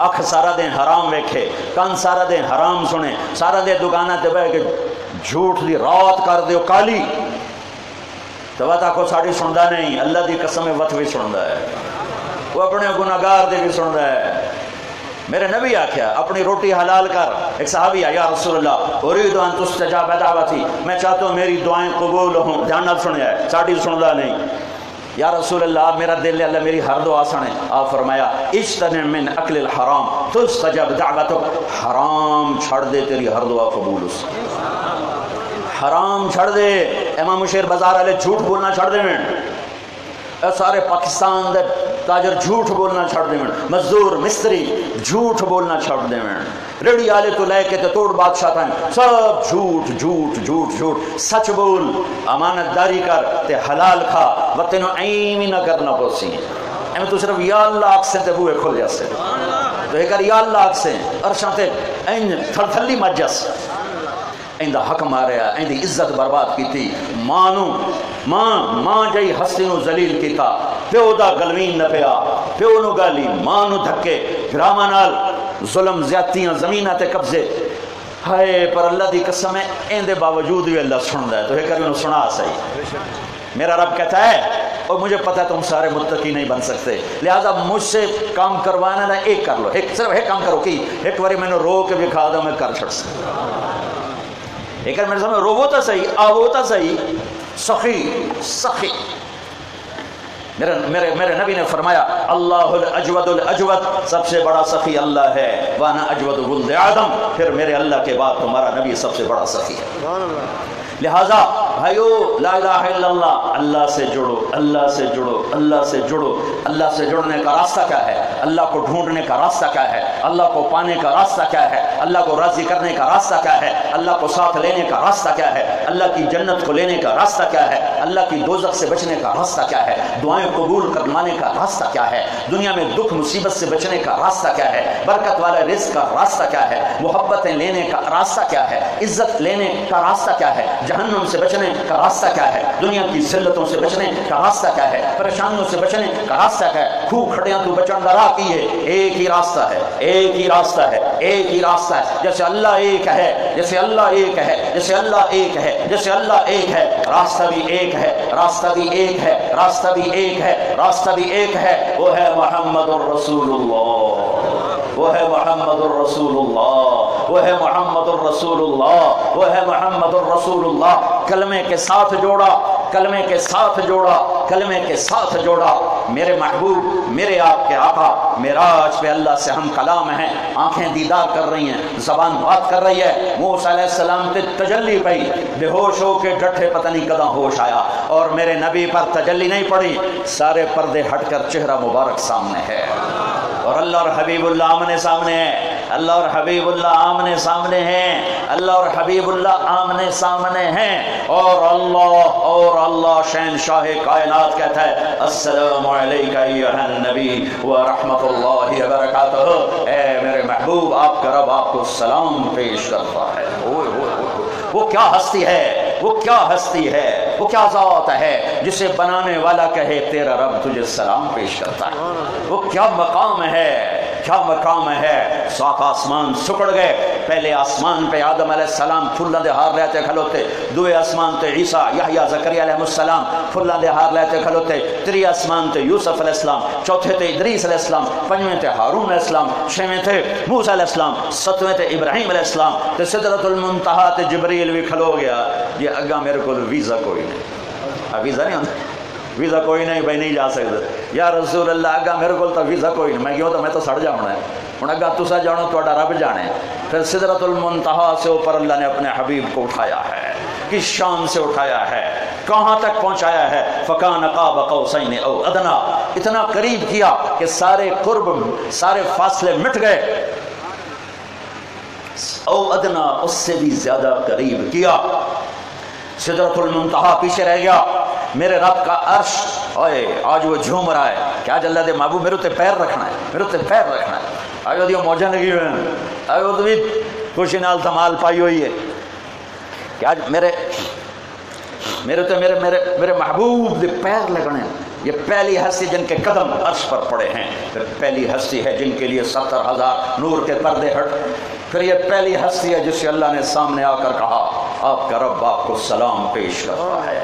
اکھ سارا دیں حرام ویکھے، کان سارا دیں حرام سنے، سارا دیں دکانہ تے بے کہ جھوٹ دی رات کر دیو کالی، تو وطا کو ساڑی سندا نہیں۔ اللہ دی قسم وط بھی سندا ہے، وہ اپنے گناہگار دے بھی سندا ہے۔ میرے نبی آکھیا اپنی روٹی حلال کر، ایک صحابی آیا یا رسول اللہ اريد ان تستجاب دعوتی، میں چاہتا ہوں میری دعائیں قبول ہوں، دھیان نال سنیا ہے، ساڑی سندا نہیں۔ یا رسول اللہ میرا دل ہے، اللہ میری ہر دعا سنے۔ آپ فرمایا اجتنب من اکل الحرام تستجب دعوتک، حرام چھڑ دے تیری ہر دعا قبول اس، حرام چھڑ دے۔ امام شیر بازار والے جھوٹ بولنا چھڑ دے، سارے پاکستان دے تاجر جھوٹ بولنا چھڑ دے، مزدور مستری جھوٹ بولنا چھڑ دے، ریڑی آلے تو لے کے تے توڑ بادشاہ تھا سب جھوٹ جھوٹ جھوٹ جھوٹ۔ سچ بول، امانت داری کر تے حلال کھا، وقت نو ایمی نہ کرنا پوسی، ایمی تو صرف یا اللہ آگ سے تے بوئے کھل جاسے، تو ایک یا اللہ آگ سے ارشان تے این تھل تھلی مجس ایندہ حق ماریا، ایندی عزت برباد کی تھی، ماں جائی ہستی نو ذلیل کی تھا، پیو دا گلوین نہ پیا، پیو نو گالی، ماں نو دھکے، گراما نال ظلم زیادتیاں زمینہ تے قبضے، ہائے پر اللہ دی قسم ہے ایندے باوجود بھی اللہ سن ہے، تو ایک کر انہوں سنا صحیح۔ میرا رب کہتا ہے اور مجھے پتہ ہے تم سارے متقی نہیں بن سکتے، لہذا مجھ سے کام کروانا نہ ایک کر لو، صرف ایک کام کرو کہ ایک باری میں نے رو کے بھی کھا دا میں کر چھڑ سکتا، ایک میرے سامنے روو تا صحیح، آوو تا صحیح، سخی میرے نبی نے فرمایا اللہ الاجود الاجود، سب سے بڑا سخی اللہ ہے، وانا اجود ولد آدم، پھر میرے اللہ کے بعد تمہارا نبی سب سے بڑا سخی ہے۔ سبحان اللہ۔ لہٰذا بھائیو لا الہ الا اللہ، اللہ سے جڑو، اللہ سے جڑو، اللہ سے جڑو۔ اللہ سے جڑنے کا راستہ کیا ہے؟ اللہ کو ڈھونڈنے کا راستہ کیا ہے؟ اللہ کو پانے کا راستہ کیا ہے؟ اللہ کو راضی کرنے کا راستہ کیا ہے؟ اللہ کو ساتھ لینے کا راستہ کیا ہے؟ اللہ کی جنت کو لینے کا راستہ کیا ہے؟ اللہ کی دوزخ سے بچنے کا راستہ کیا ہے؟ دعائیں قبول کروانے کا راستہ کیا ہے؟ دنیا میں دکھ مصیبت سے بچنے کا راستہ کیا ہے؟ برکت والے رزق کا راستہ کیا ہے؟ محبتیں لینے کا راستہ کیا ہے؟ عزت لینے کا راستہ کیا ہے؟ جہنم سے بچنے کا راستہ کیا ہے؟ دنیا کی ذلتوں سے بچنے کا راستہ کیا ہے؟ پریشانیوں سے بچنے کا راستہ کیا ہے؟ کھو کھڑیاں تو بچن درا کی ہے، ایک ہی راستہ ہے، ایک ہی راستہ ہے، ایک ہی راستہ ہے۔ جیسے اللہ ایک ہے، جیسے اللہ ایک ہے، جیسے اللہ ایک ہے، جیسے اللہ ایک ہے، راستہ بھی ایک ہے، راستہ بھی ایک ہے، راستہ بھی ایک ہے، راستہ بھی ایک ہے، وہ ہے محمد الرسول اللہ، وہ ہے محمد الرسول اللہ، وہ ہے محمد الرسول اللہ، وہ ہے محمد الرسول اللہ۔ کلمے کے ساتھ جوڑا، کلمے کے ساتھ جوڑا، کلمے کے ساتھ جوڑا۔ میرے محبوب، میرے آپ کے آقا، معراج پہ اللہ سے ہم کلام ہیں، آنکھیں دیدار کر رہی ہیں، زبان بات کر رہی ہے۔ موسیٰ علیہ السلام تے تجلی پئی، بے ہوش ہو کے ڈٹھے، پتہ نہیں کداں ہوش آیا، اور میرے نبی پر تجلی نہیں پڑی، سارے پردے ہٹ کر چہرہ مبارک سامنے ہے، اور اللہ اور حبیب اللہ آمنے سامنے ہے، اللہ اور حبیب اللہ آمنے سامنے ہیں، اللہ اور حبیب اللہ آمنے سامنے ہیں، اور اللہ شہنشاہ کائنات کہتا ہے السلام علیکہ ایھا النبی ورحمۃ اللہ وبرکاتہ۔ اے میرے محبوب، آپ کا رب آپ کو سلام پیش کرتا ہے۔ وہ کیا ہستی ہے، وہ کیا ہستی ہے، وہ کیا ذات ہے جسے بنانے والا کہے تیرا رب تجھے سلام پیش کرتا ہے۔ وہ کیا مقام ہے، کیا مقام ہے۔ سات آسمان سکڑ گئے، پہلے آسمان پہ آدم علیہ السلام پھلاں دے ہار لیتے کھلوتے، دوے آسمان تے عیسیٰ یحییٰ زکریا علیہ السلام پھلاں دے ہار لیتے کھلوتے، تری آسمان تے یوسف علیہ السلام، چوتھے تے ادریس علیہ السلام، پنجویں تے ہارون علیہ السلام، چھویں تے موسیٰ علیہ السلام، ستویں تے ابراہیم علیہ السلام، تے سدرۃ المنتہا تے جبریل بھی کھلو گیا۔ یہ اگا میرے کو ویزا کوئی نہیں، ویزا نہیں ہوتا، ویزا کوئی نہیں بھائی، نہیں جا سکتے۔ یا رسول اللہ اگا میرے کو تو ویزا کوئی نہیں، میں کیوں تو میں تو سڑ جاؤں ہے، ہوں اگا تسا جانو تہاڈا رب جانے۔ پھر سدرۃ المنتہا سے اوپر اللہ نے اپنے حبیب کو اٹھایا ہے، کس شان سے اٹھایا ہے، کہاں تک پہنچایا ہے؟ فکان قاب قوسین او ادنا، اتنا قریب کیا کہ سارے قرب، سارے فاصلے مٹ گئے، او ادنا اس سے بھی زیادہ قریب کیا۔ سدرۃ المنتہا پیچھے رہ گیا، میرے رب کا عرش، اوئے آج وہ جھوم رہا ہے کہ آج اللہ دے محبوب میرے تے پیر رکھنا ہے، میرے تے پیر رکھنا ہے۔ آج وہ موجاں لگی ہوئے ہیں، آج وہ بھی خوشی نال دھمال پائی ہوئی ہے کہ آج میرے محبوب دے پیر لگنے ہیں۔ یہ پہلی ہستی جن کے قدم عرش پر پڑے ہیں، پھر پہلی ہستی ہے جن کے لیے 70,000 نور کے پردے ہٹ، پھر یہ پہلی ہستی ہے جسے اللہ نے سامنے آ کر کہا آپ کا رب آپ کو سلام پیش کرتا ہے۔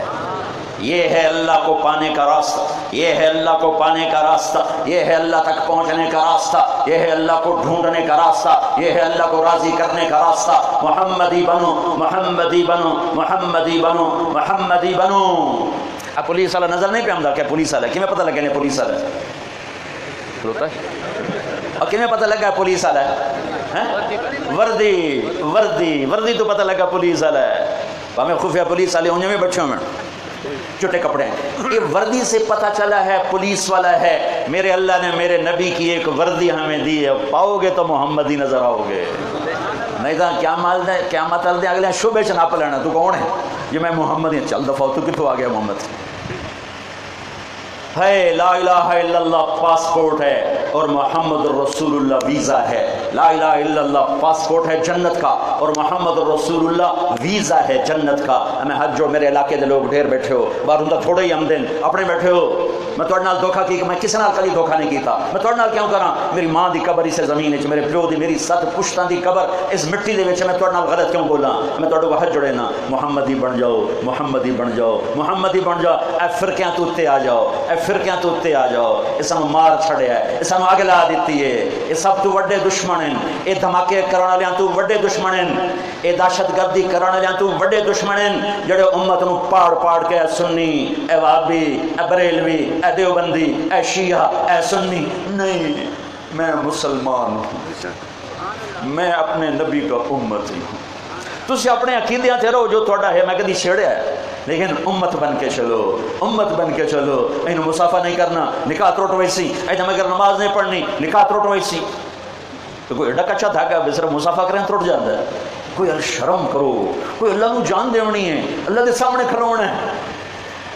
یہ ہے اللہ کو پانے کا راستہ، یہ ہے اللہ کو پانے کا راستہ، یہ ہے اللہ تک پہنچنے کا راستہ، یہ ہے اللہ کو ڈھونڈنے کا راستہ، یہ ہے اللہ کو راضی کرنے کا راستہ۔ محمدی بنو، محمدی بنو، محمدی بنو، محمدی بنو۔ اب پولیس والا نظر نہیں پہ آمدہ کہ پولیس والا، کیوں پتہ لگا نہیں پولیس والا ہے، اور کیوں پتہ لگا پولیس والا ہے؟ وردی وردی وردی تو پتہ لگا پولیس والا ہے، ہمیں خفیہ پولیس والے انہیں میں بچے میں چھوٹے کپڑے ہیں، یہ وردی سے پتہ چلا ہے پولیس والا ہے۔ میرے اللہ نے میرے نبی کی ایک وردی ہمیں دی ہے، پاؤ گے تو محمدی نظر آؤ گے، نہیں تو کیا مال دیں، کیا مطلب دیں، اگلے شعبے سے ناپ لینا تو کون ہے یہ میں محمدی، چل دفعہ تو کتوں آ گیا محمد ہے۔ لا الہ الا اللہ پاسپورٹ ہے اور محمد الرسول اللہ ویزا ہے۔ لا الہ الا اللہ پاسپورٹ ہے جنت کا اور محمد الرسول اللہ ویزا ہے جنت کا۔ ہمیں حج جو میرے علاقے دے لوگ ڈھیر بیٹھے ہو، بار ہوں تھوڑے ہی ہم دن اپنے بیٹھے ہو، میں تھوڑے نال دھوکھا کی، میں کسی نال کلی دھوکھا نہیں کیتا، میں تھوڑے نال کیوں کراں؟ میری ماں دی قبر اسے زمین وچ، میرے پیو دی، میری 7 پشتاں دی قبر اس مٹی دے وچ، میں تھوڑے نال غلط کیوں بولاں؟ میں تھوڑے کو حج جڑے نا، محمدی بن جاؤ، محمدی بن جاؤ، محمدی بن جاؤ، اے فرقیاں تو تے آ جاؤ، اے فرقیاں تو تے آ جاؤ، یہ سانو مار چھڑیا ہے، یہ سانو اگ لا دیتی ہے، یہ سب تو وڈے دشمن ہیں، یہ دھماکے کرن والےاں تو وڈے دشمن ہیں، یہ دہشت گردی کرن والےاں تو وڈے دشمن ہیں، جڑے امت نو پاڑ پاڑ کے سنی، اے وہابی، اے بریلوی، اے دیوبندی، اے شیعہ، اے سنی، نہیں، میں مسلمان ہوں، میں اپنے نبی کا امتی ہوں۔ تسی اپنے عقیدیاں تے رہو جو تھوڑا ہے، میں کدی چھیڑیا ہے، لیکن امت بن کے چلو، امت بن کے چلو۔ اینو مسافہ نہیں کرنا، نکاح تروٹ ویسی، ایدھا مگر نماز نہیں پڑھنی، نکاح تروٹ ویسی۔ تو کوئی ایڈا کچھا تھا کہ صرف مسافہ کریں تروٹ جاتا ہے؟ کوئی شرم کرو، کوئی اللہ نو جان دیونی ہے، اللہ دے سامنے کھلونا ہے۔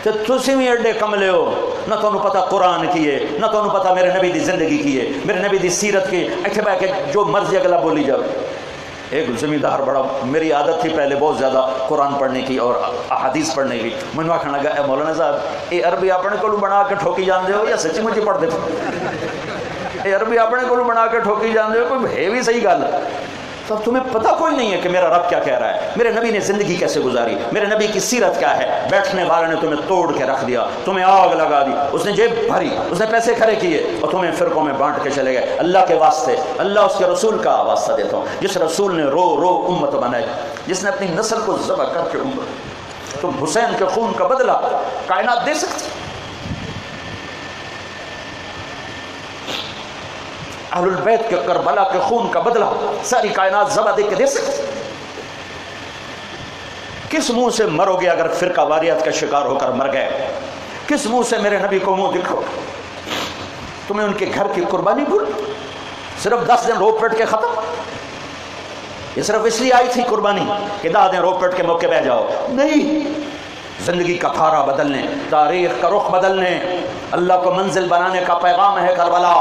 تو تسی بھی ایڈے کملے ہو، نہ تو انہوں پتا قرآن کی ہے، نہ تو انہوں پتا میرے نبی دی زندگی کی ہے، میرے نبی دی سیرت کی، ایتھے بہ کے جو مرضی اگلا بولی جاؤ۔ ایک زمیندار بڑا، میری عادت تھی پہلے بہت زیادہ قرآن پڑھنے کی اور احادیث پڑھنے کی، میں نے آخر لگا اے مولانا صاحب یہ عربی اپنے کو بنا کے ٹھوکی جان دے ہو یا سچی مجھے پڑھ دے ہو؟ یہ عربی اپنے کو بنا کے ٹھوکی جان دے ہو، کوئی ہے بھی صحیح گل؟ تو تمہیں پتہ کوئی نہیں ہے کہ میرا رب کیا کہہ رہا ہے، میرے نبی نے زندگی کیسے گزاری، میرے نبی کی سیرت کیا ہے۔ بیٹھنے والے نے تمہیں توڑ کے رکھ دیا، تمہیں آگ لگا دی، اس نے جیب بھری، اس نے پیسے کھڑے کیے اور تمہیں فرقوں میں بانٹ کے چلے گئے۔ اللہ کے واسطے، اللہ اس کے رسول کا واسطہ دیتا ہوں، جس رسول نے رو رو امت بنائی، جس نے اپنی نسل کو ذبح کر کے امت، تم حسین کے خون کا بدلہ کائنات دے سکتے؟ اہل البیت کے کربلا کے خون کا بدلہ ساری کائنات ذبح دے کے دے سکتے؟ کس منہ سے مرو گے اگر فرقہ واریت کا شکار ہو کر مر گئے؟ کس منہ سے میرے نبی کو منہ دکھاؤ؟ تمہیں ان کے گھر کی قربانی بھول؟ صرف 10 دن رو پیٹ کے ختم؟ یہ صرف اس لیے آئی تھی قربانی کہ 10 دن رو پیٹ کے موقع بہ جاؤ؟ نہیں، زندگی کا دھارا بدلنے، تاریخ کا رخ بدلنے، اللہ کو منزل بنانے کا پیغام ہے کربلا،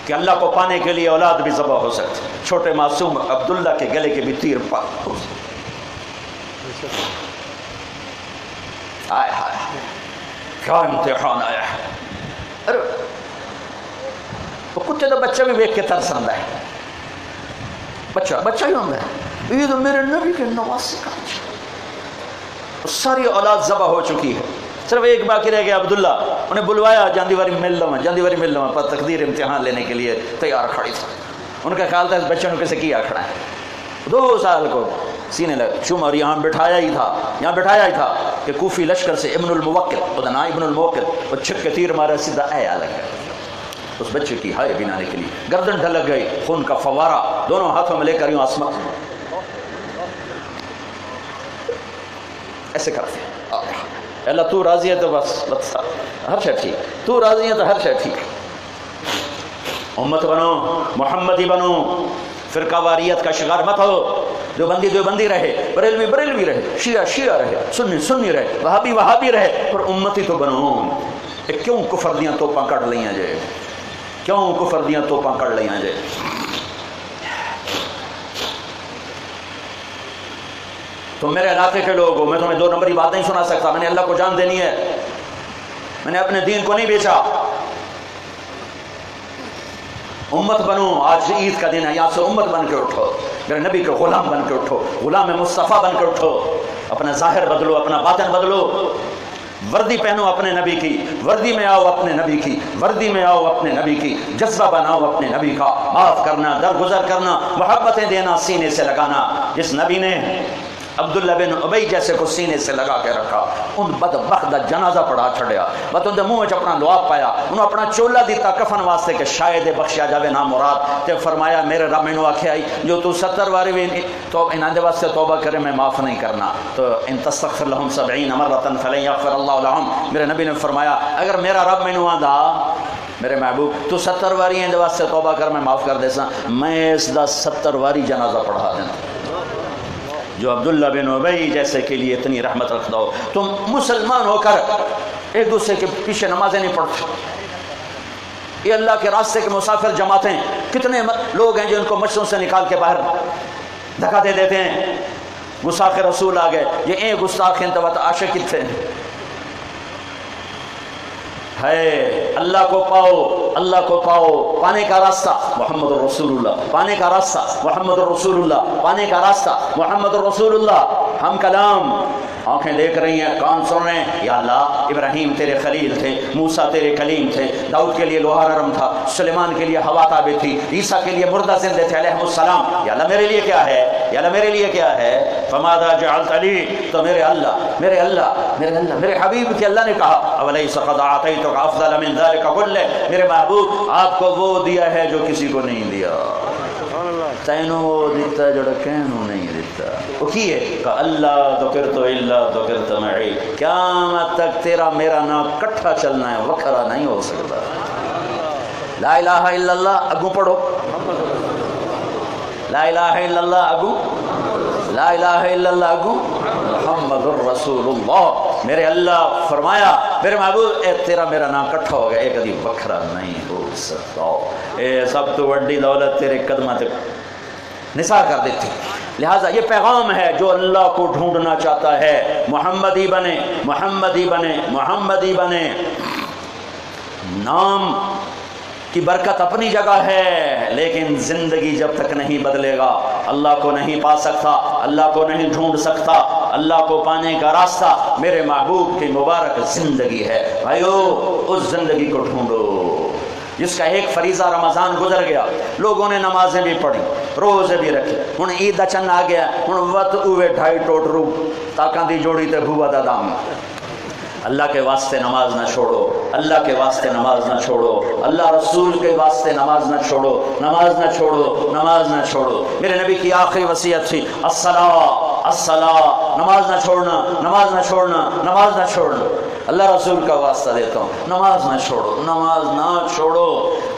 کہ اللہ کو پانے کے لیے اولاد بھی ذبح ہو سکتی، چھوٹے معصوم عبداللہ کے گلے کے بھی تیر پاک ہو سکتے۔ آئے ہائے کیا امتحان آیا ہے! ارے کتے تو بچہ بھی ویک کے ترس آتا ہے، بچہ ہی ہوتا ہے، یہ تو میرے نبی کے نواسے کا ساری اولاد ذبح ہو چکی ہے، صرف ایک باقی رہ گیا عبداللہ، انہیں بلوایا، جاندی واری مل لوں پر تقدیر امتحان لینے کے لیے تیار کھڑی تھا۔ ان کا خیال تھا اس بچے نے کیسے کیا کھڑا ہے، 2 سال کو سینے لگ چوم، اور یہاں بٹھایا ہی تھا کہ کوفی لشکر سے ابن الموکل، ادنا ابن الموکل، وہ چھک کے تیر مارا، سیدھا اے آ لگ گیا اس بچے کی ہائے بنانے کے لیے، گردن ڈھلک گئی، خون کا فوارہ دونوں ہاتھوں میں لے کر یوں آسمان ایسے کرتے ہیں۔ اللہ تو راضی ہے تو بس ہر شے ٹھیک، تو راضی ہے تو ہر شے ٹھیک۔ امت بنو، محمدی بنو، فرقہ واریت کا شکار مت ہو، دیوبندی رہے، بریلوی رہے، شیعہ رہے، سنی رہے، وہابی رہے، پر امتی تو بنو۔ کیوں کفر دیاں توپاں کٹ لیاں جائے، کیوں کفر دیاں توپاں کٹ لیاں جائے؟ تم میرے علاقے کے لوگ ہو، میں تمہیں 2 نمبری بات نہیں سنا سکتا، میں نے اللہ کو جان دینی ہے، میں نے اپنے دین کو نہیں بیچا۔ امت بنو، آج عید کا دن ہے، یہاں سے امت بن کے اٹھو، میرے نبی کے غلام بن کے اٹھو، غلام مصطفیٰ بن کے اٹھو، اپنا ظاہر بدلو، اپنا باطن بدلو، وردی پہنو اپنے نبی کی، وردی میں آؤ اپنے نبی کی، وردی میں آؤ اپنے نبی کی، جذبہ بناؤ اپنے نبی کا، معاف کرنا، درگزر کرنا، محبتیں دینا، سینے سے لگانا۔ جس نبی نے عبداللہ بن ابی جیسے کو سینے سے لگا کے رکھا، ان بدبخت دا جنازہ پڑھا چھڑیا، بس ان دے منہ وچ اپنا لعاب پایا، انہوں اپنا چولا دیتا کفن واسطے کہ شاید بخشیا جاوے نا مراد، تے فرمایا میرے رب مینوں آکھیا جو تو 70 واری بھی تو انہاں دے واسطے توبہ کرے میں معاف نہیں کرنا، تو ان تستغفر لهم 70 مرة فلن يغفر الله لهم۔ میرے نبی نے فرمایا اگر میرا رب مینوں آندا میرے محبوب تو 70 واری ان دے واسطے توبہ کر میں معاف کر دیساں، میں اس دا 70 واری جنازہ پڑھا دینا۔ جو عبداللہ بن ابی جیسے کے لیے اتنی رحمت رکھتا ہو، تم مسلمان ہو کر ایک دوسرے کے پیچھے نمازیں نہیں پڑھتے۔ یہ اللہ کے راستے کے مسافر جماعتیں، کتنے لوگ ہیں جو ان کو مچھروں سے نکال کے باہر دھکا دے دیتے ہیں، گستاخ رسول آ گئے، یہ ایک گستاخ ہیں تو عاشق تھے۔ ہے اللہ کو پاؤ، پانے کا راستہ محمد الرسول اللہ، پانے کا راستہ محمد الرسول اللہ، پانے کا راستہ محمد الرسول اللہ۔ ہم کلام، آنکھیں دیکھ رہی ہیں، کان سن رہے ہیں، یا اللہ ابراہیم تیرے خلیل تھے، موسیٰ تیرے کلیم تھے، داؤد کے لیے لوہا نرم تھا، سلیمان کے لیے ہوا تابع تھی، عیسیٰ کے لیے مردہ زندے تھے علیہ السلام، یا اللہ میرے لیے کیا ہے؟ یا اللہ میرے لیے کیا ہے؟ فماذا جعلت لی، تو میرے اللہ میرے حبیب کے اللہ نے کہا اولیس قد اعطیتک افضل من ذلک کلہ، میرے محبوب آپ کو وہ دیا ہے جو کسی کو نہیں دیا، تینوں وہ دیتا جڑا کینوں نہیں دیتا، وہ کی ہے کہ اللہ ذکرت الا ذکرت معی، قیامت تک تیرا میرا نام کٹھا چلنا ہے، وکھرا نہیں ہو سکتا۔ لا الہ الا اللہ اگوں پڑھو، لا الہ الا اللہ اگوں، لا الہ الا اللہ اگوں محمد الرسول اللہ۔ میرے اللہ فرمایا میرے محبوب اے تیرا میرا نام کٹھا ہو گیا، ایک کدی وکھرا نہیں ہو سکتا، اے سب تو بڑی دولت تیرے قدمہ تک نثار کر دیتی۔ لہٰذا یہ پیغام ہے جو اللہ کو ڈھونڈنا چاہتا ہے، محمدی بنے، محمدی بنے، محمدی بنے۔ نام کی برکت اپنی جگہ ہے، لیکن زندگی جب تک نہیں بدلے گا اللہ کو نہیں پا سکتا، اللہ کو نہیں ڈھونڈ سکتا۔ اللہ کو پانے کا راستہ میرے محبوب کی مبارک زندگی ہے۔ بھائیو اس زندگی کو ڈھونڈو جس کا ایک فریضہ رمضان گزر گیا، لوگوں نے نمازیں بھی پڑھی، روزے بھی رکھے، ہن عید دا چند آ گیا، ہن وقت اوے 2.5 ٹوٹ رو تاکاں دی جوڑی تے بھوا دا دام۔ اللہ کے واسطے نماز نہ چھوڑو، اللہ کے واسطے نماز نہ چھوڑو، اللہ رسول کے واسطے نماز نہ چھوڑو، نماز نہ چھوڑو، نماز نہ چھوڑو۔ میرے نبی کی آخری وصیت تھی الصلاۃ الصلاۃ، نماز نہ چھوڑنا، نماز نہ چھوڑنا، نماز نہ چھوڑنا۔ اللہ رسول کا واسطہ دیتا ہوں، نماز نہ چھوڑو، نماز نہ چھوڑو۔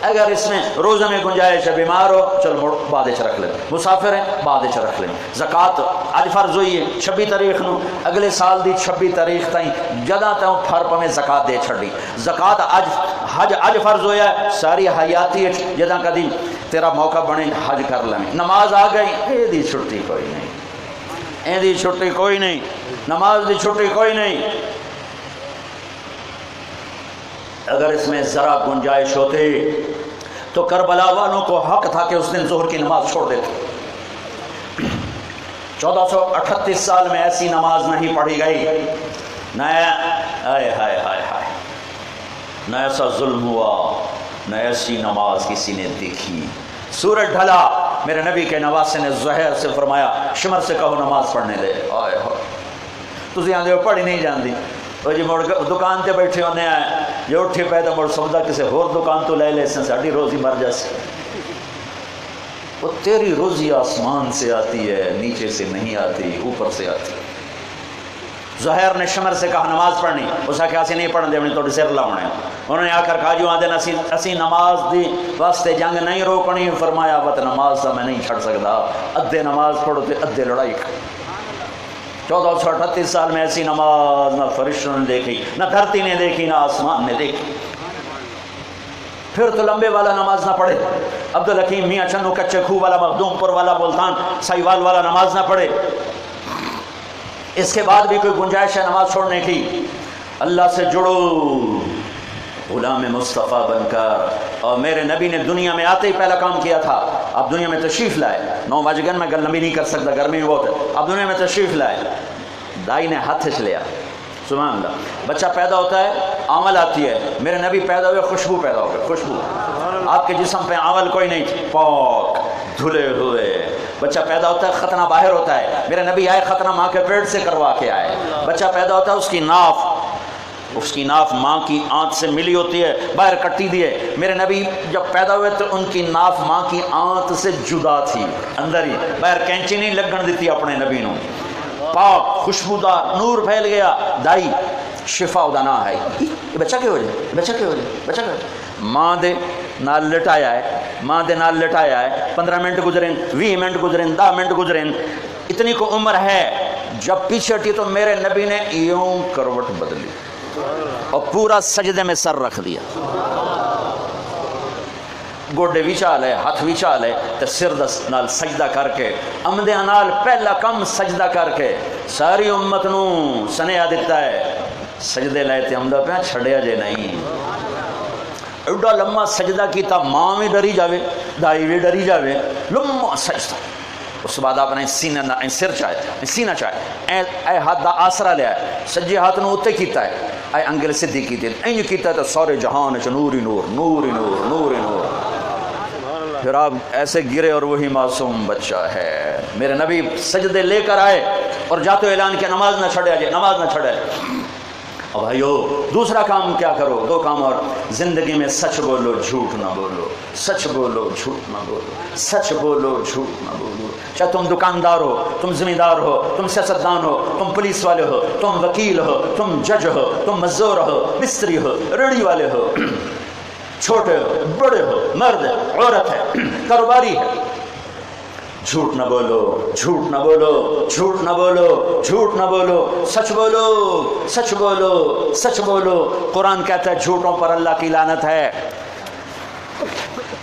اگر اس میں روزے میں گنجائش ہے، بیمار ہو چلو موڑ بعد چ رکھ لیں، مسافر ہیں بعد چ رکھ لیں۔ زکات اج فرض ہوئی ہے 26 تاریخ نو، اگلے سال دی 26 تاریخ تائیں جدا تاں پھر پویں زکات دے چھڑی۔ زکات اج حج اج فرض ہویا ہے، ساری حیاتی جدا کدی تیرا موقع بنے حج کر لیں۔ نماز آ گئی، اے دی چھٹی کوئی نہیں، اے دی چھٹی کوئی نہیں، نماز دی چھٹی کوئی نہیں۔ اگر اس میں ذرا گنجائش ہوتی تو کربلا والوں کو حق تھا کہ اس دن ظہر کی نماز چھوڑ دیتے۔ 1438 سال میں ایسی نماز نہیں پڑھی گئی، نہ ایسا ظلم ہوا، نہ ایسی نماز کسی نے دیکھی۔ سورج ڈھلا، میرے نبی کے نواسے نے زہر سے فرمایا شمر سے کہو نماز پڑھنے دے۔ آئے ہو تسی آندے ہو پڑھی نہیں جاندی، وہ جی مڑ دکان تے بیٹھے ہونے آئے، جو اٹھے پیدا مڑ سودا کسی اور دکان تو لے لے سن، ساڑی روزی مر جاسی۔ وہ تیری روزی آسمان سے آتی ہے، نیچے سے نہیں آتی، اوپر سے آتی۔ زہر نے شمر سے کہا نماز پڑھنی، اس کا کیا سی نہیں پڑھن دے اپنی توڑی سر لاؤنے۔ انہوں نے آ کر کہا جو آدھے اسی نماز دی واسطے جنگ نہیں روکنی، فرمایا وقت نماز سے میں نہیں چھڑ سکتا، ادھے نماز پڑھو تے ادھے لڑائی کر۔ 1438 سال میں ایسی نماز نہ فرشتوں نے دیکھی، نہ دھرتی نے دیکھی، نہ آسمان نے دیکھی۔ پھر تو لمبے والا نماز نہ پڑھے، عبدالحکیم میاں چنو کچے کھو والا، مخدوم پور والا، ملتان سائیوال والا نماز نہ پڑھے۔ اس کے بعد بھی کوئی گنجائش ہے نماز چھوڑنے کی؟ اللہ سے جڑو غلام مصطفیٰ بن کر۔ اور میرے نبی نے دنیا میں آتے ہی پہلا کام کیا تھا، اب دنیا میں تشریف لائے، 9 بج گئے میں گل لمبی نہیں کر سکتا، گرمی بہت ہے، اب دنیا میں تشریف لائے، دائی نے ہاتھ سے لیا، سبحان اللہ۔ بچہ پیدا ہوتا ہے عمل آتی ہے، میرے نبی پیدا ہوئے خوشبو پیدا ہو گئی، خوشبو، آپ کے جسم پہ عمل کوئی نہیں، پاک دھلے ہوئے۔ بچہ پیدا ہوتا ہے، ختنہ باہر ہوتا ہے، میرے نبی آئے ختنہ ماں کے پیٹ سے کروا کے آئے۔ بچہ پیدا ہوتا ہے، اس کی ناف ماں کی آنت سے ملی ہوتی ہے، باہر کٹی دی ہے۔ میرے نبی جب پیدا ہوئے تو ان کی ناف ماں کی آنت سے جدا تھی، اندر ہی، باہر کینچی نہیں لگن دیتی اپنے نبی نو، پاک خوشبودار نور پھیل گیا۔ دائی شفا دا نہ ہے، یہ بچہ کیوں ہو جائے، بچہ کیوں ہو جائے، بچہ کیوں ہو جائے؟ ماں دے نال لٹایا ہے، ماں دے نال لٹایا ہے، 15 منٹ گزریں، 20 منٹ گزریں، 10 منٹ گزریں، اتنی کو عمر ہے۔ جب پیچھے ہٹی تو میرے نبی نے یوں کروٹ بدلی اور پورا سجدے میں سر رکھ دیا، گوڈے بھی چال ہے، ہاتھ بھی چال ہے، تے سر دس نال سجدہ کر کے، امدیاں نال پہلا کم سجدہ کر کے ساری امت نو سنیا دیتا ہے سجدے لائے تے امدہ پہ چھڑیا جے نہیں۔ ایڈا لمبا سجدہ کیتا، ماں بھی ڈری جاوے، دائی بھی ڈری جاوے، لمبا سجدہ۔ اس بعد آپ نے سر چاہے، سینہ چاہے، اے ہاتھ دا آسرا لیا ہے، سجے ہاتھ نو اتے کیتا ہے، اے انگل سدھی کیتے، اینج کیتا ہے تو سارے جہان چ نور ہی نور، نور ہی نور، نور ہی نور۔ پھر آپ ایسے گرے اور وہی معصوم بچہ ہے. میرے نبی سجدے لے کر آئے اور جاتے اعلان کیا نماز نہ چھڑے جائے، نماز نہ چھڑے. اور بھائیو دوسرا کام کیا کرو، دو کام اور. زندگی میں سچ بولو جھوٹ نہ بولو، سچ بولو جھوٹ نہ بولو، سچ بولو جھوٹ نہ بولو. چاہے تم دکاندار ہو، تم زمیندار ہو، تم سیاستدان ہو، تم پولیس والے ہو، تم وکیل ہو، تم جج ہو، تم مزدور ہو، مستری ہو، ریڑھی والے ہو، چھوٹے ہو بڑے ہو، مرد ہے عورت ہے کاروباری ہے، جھوٹ نہ بولو، جھوٹ نہ بولو، جھوٹ نہ بولو، جھوٹ نہ بولو، سچ بولو، سچ بولو، سچ بولو. قرآن کہتا ہے جھوٹوں پر اللہ کی لعنت ہے.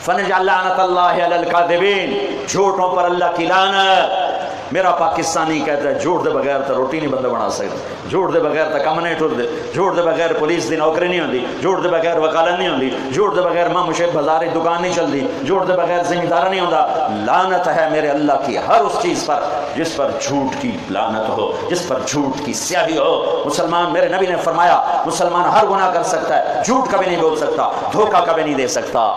فنجعل لعنت اللہ علی الکاذبین، جھوٹوں پر اللہ کی لعنت. میرا پاکستانی کہتا ہے جھوٹ دے بغیر تو روٹی نہیں بندہ بنا سکتا، جھوٹ دے بغیر تو کم نہیں ٹرتے، جھوٹ دے بغیر پولیس دی نوکری نہیں ہوتی، جھوٹ دے بغیر وکالت نہیں ہوتی، جھوٹ دے بغیر ماں مشید بازار دکان نہیں چلتی، جھوٹ دے بغیر زمیندار نہیں ہوتا. لعنت ہے میرے اللہ کی ہر اس چیز پر جس پر جھوٹ کی لعنت ہو، جس پر جھوٹ کی سیاہی ہو. مسلمان، میرے نبی نے فرمایا مسلمان ہر گناہ کر سکتا ہے، جھوٹ کبھی نہیں بول سکتا، دھوکہ کبھی نہیں دے سکتا.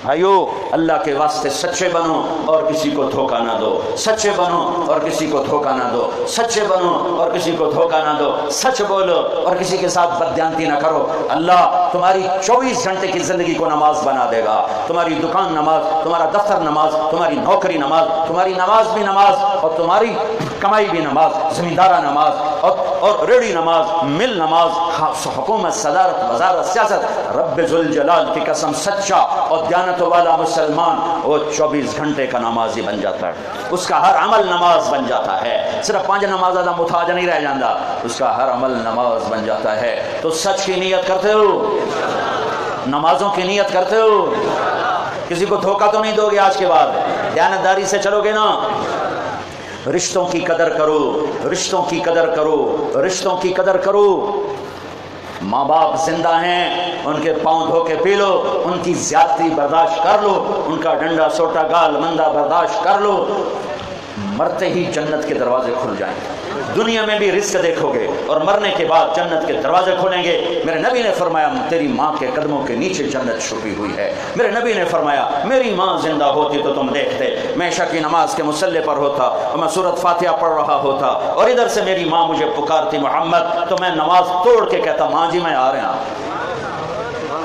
بھائیو اللہ کے واسطے سچے بنو اور کسی کو دھوکہ نہ دو، سچے بنو اور کسی کو دھوکہ نہ دو، سچے بنو اور کسی کو دھوکہ نہ دو، سچ بولو اور کسی کے ساتھ بددیانتی نہ کرو. اللہ تمہاری 24 گھنٹے کی زندگی کو نماز بنا دے گا. تمہاری دکان نماز، تمہارا دفتر نماز، تمہاری نوکری نماز، تمہاری نماز بھی نماز اور تمہاری کمائی بھی نماز، زمیندارہ نماز اور ریڑھی نماز، مل نماز، حکومت، صدارت، وزارت، سیاست. رب ذوالجلال کی قسم سچا اور دیانت والا مسلمان وہ 24 گھنٹے کا نمازی بن جاتا ہے. اس کا ہر عمل نماز بن جاتا ہے. صرف 5 نماز دا محتاج نہیں رہ جاتا، اس کا ہر عمل نماز بن جاتا ہے. تو سچ کی نیت کرتے ہو، نمازوں کی نیت کرتے ہو، کسی کو دھوکہ تو نہیں دو گے آج کے بعد، دیانتداری سے چلو گے نا. رشتوں کی قدر کرو، رشتوں کی قدر کرو، رشتوں کی قدر کرو. ماں باپ زندہ ہیں، ان کے پاؤں دھو کے پی لو، ان کی زیادتی برداشت کر لو، ان کا ڈنڈا سوٹا گال مندہ برداشت کر لو. مرتے ہی جنت کے دروازے کھل جائیں گے. دنیا میں بھی رزق دیکھو گے اور مرنے کے بعد جنت کے دروازے کھلیں گے. میرے نبی نے فرمایا تیری ماں کے قدموں کے نیچے جنت چھپی ہوئی ہے. میرے نبی نے فرمایا میری ماں زندہ ہوتی تو تم دیکھتے، میں عشاء کی نماز کے مصلی پر ہوتا اور میں سورۃ فاتحہ پڑھ رہا ہوتا اور ادھر سے میری ماں مجھے پکارتی محمد، تو میں نماز توڑ کے کہتا ماں جی میں آ رہا ہوں.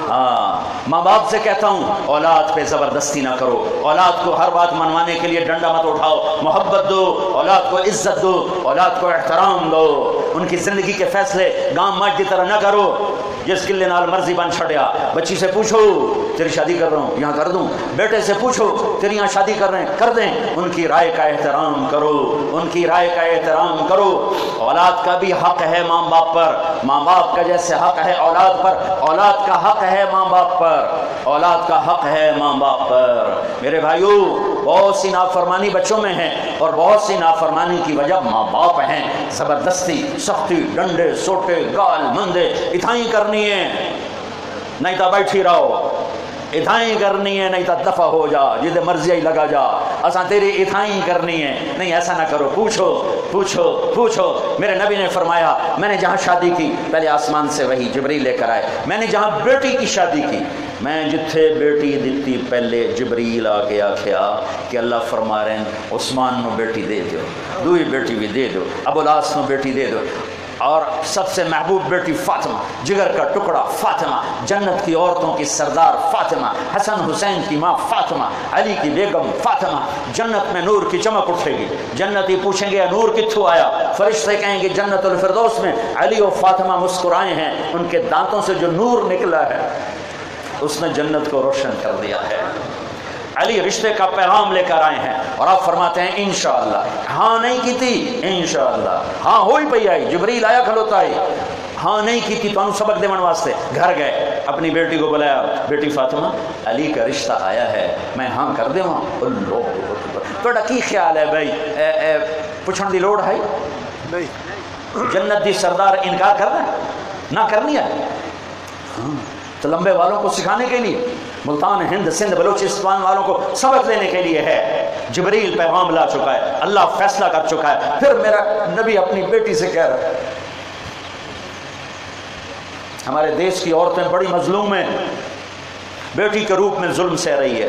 ہاں ماں باپ سے کہتا ہوں اولاد پہ زبردستی نہ کرو، اولاد کو ہر بات منوانے کے لیے ڈنڈا مت اٹھاؤ، محبت دو، اولاد کو عزت دو، اولاد کو احترام دو. ان کی زندگی کے فیصلے گام ماٹ کی طرح نہ کرو جس قلے نال مرضی بن چھڑیا. بچی سے پوچھو تیری شادی کر رہا ہوں یہاں کر دوں، بیٹے سے پوچھو تیری یہاں شادی کر رہے ہیں کر دیں. ان کی رائے کا احترام کرو، ان کی رائے کا احترام کرو. اولاد کا بھی حق ہے ماں باپ پر، ماں باپ کا جیسے حق ہے اولاد پر، اولاد کا حق ہے ماں باپ پر، اولاد کا حق ہے ماں باپ پر. میرے بھائیو بہت سی نافرمانی بچوں میں ہے اور بہت سی نافرمانی کی وجہ ماں باپ ہیں. زبردستی، سختی، ڈنڈے سوٹے گال مندے اتھائی کرنی ہے، نہیں تو بیٹھی رہو. اتھائی کرنی ہے نہیں تو دفع ہو جا، جدے مرضی ہی لگا جا. اساں تیری اتھائی کرنی ہے، نہیں ایسا نہ کرو. پوچھو پوچھو پوچھو. میرے نبی نے فرمایا میں نے جہاں شادی کی پہلے آسمان سے وہی جبریل لے کر آئے. میں نے جہاں بیٹی کی شادی کی، میں جتھے بیٹی دیتی پہلے جبریل آ کے آکھیا کہ اللہ فرما رہے ہیں عثمان نو بیٹی دے دو، دوئی بیٹی بھی دے دو، ابو العاص نو بیٹی دے دو. اور سب سے محبوب بیٹی فاطمہ، جگر کا ٹکڑا فاطمہ، جنت کی عورتوں کی سردار فاطمہ، حسن حسین کی ماں فاطمہ، علی کی بیگم فاطمہ. جنت میں نور کی چمک اٹھے گی. جنتی پوچھیں گے نور کتھوں آیا؟ فرشتے کہیں گے جنت الفردوس میں علی و فاطمہ مسکرائے ہیں، ان کے دانتوں سے جو نور نکلا ہے اس نے جنت کو روشن کر دیا ہے. علی رشتے کا پیغام لے کر آئے ہیں اور آپ فرماتے ہیں انشاءاللہ. ہاں نہیں کی تھی انشاءاللہ، ہاں ہوئی پئی آئی، جبریل آیا کھلوتا ہے. ہاں نہیں کی تھی تو انہوں سبق دیون واسطے گھر گئے، اپنی بیٹی کو بلایا، بیٹی فاطمہ علی کا رشتہ آیا ہے، میں ہاں کر دے وہاں. اللہ توڑا کی خیال ہے بھائی؟ پوچھن دی لوڑ ہے نہیں؟ جنت دی سردار انکار کرنا ہے نہ کرنی ہے؟ ہاں تو لمبے والوں کو سکھانے کے لیے، ملتان ہند سندھ بلوچستان والوں کو سبق دینے کے لیے ہے. جبریل پیغام لا چکا ہے، اللہ فیصلہ کر چکا ہے. پھر میرا نبی اپنی بیٹی سے کہہ رہا ہے ہمارے دیش کی عورتیں بڑی مظلوم ہیں، بیٹی کے روپ میں ظلم سہ رہی ہے.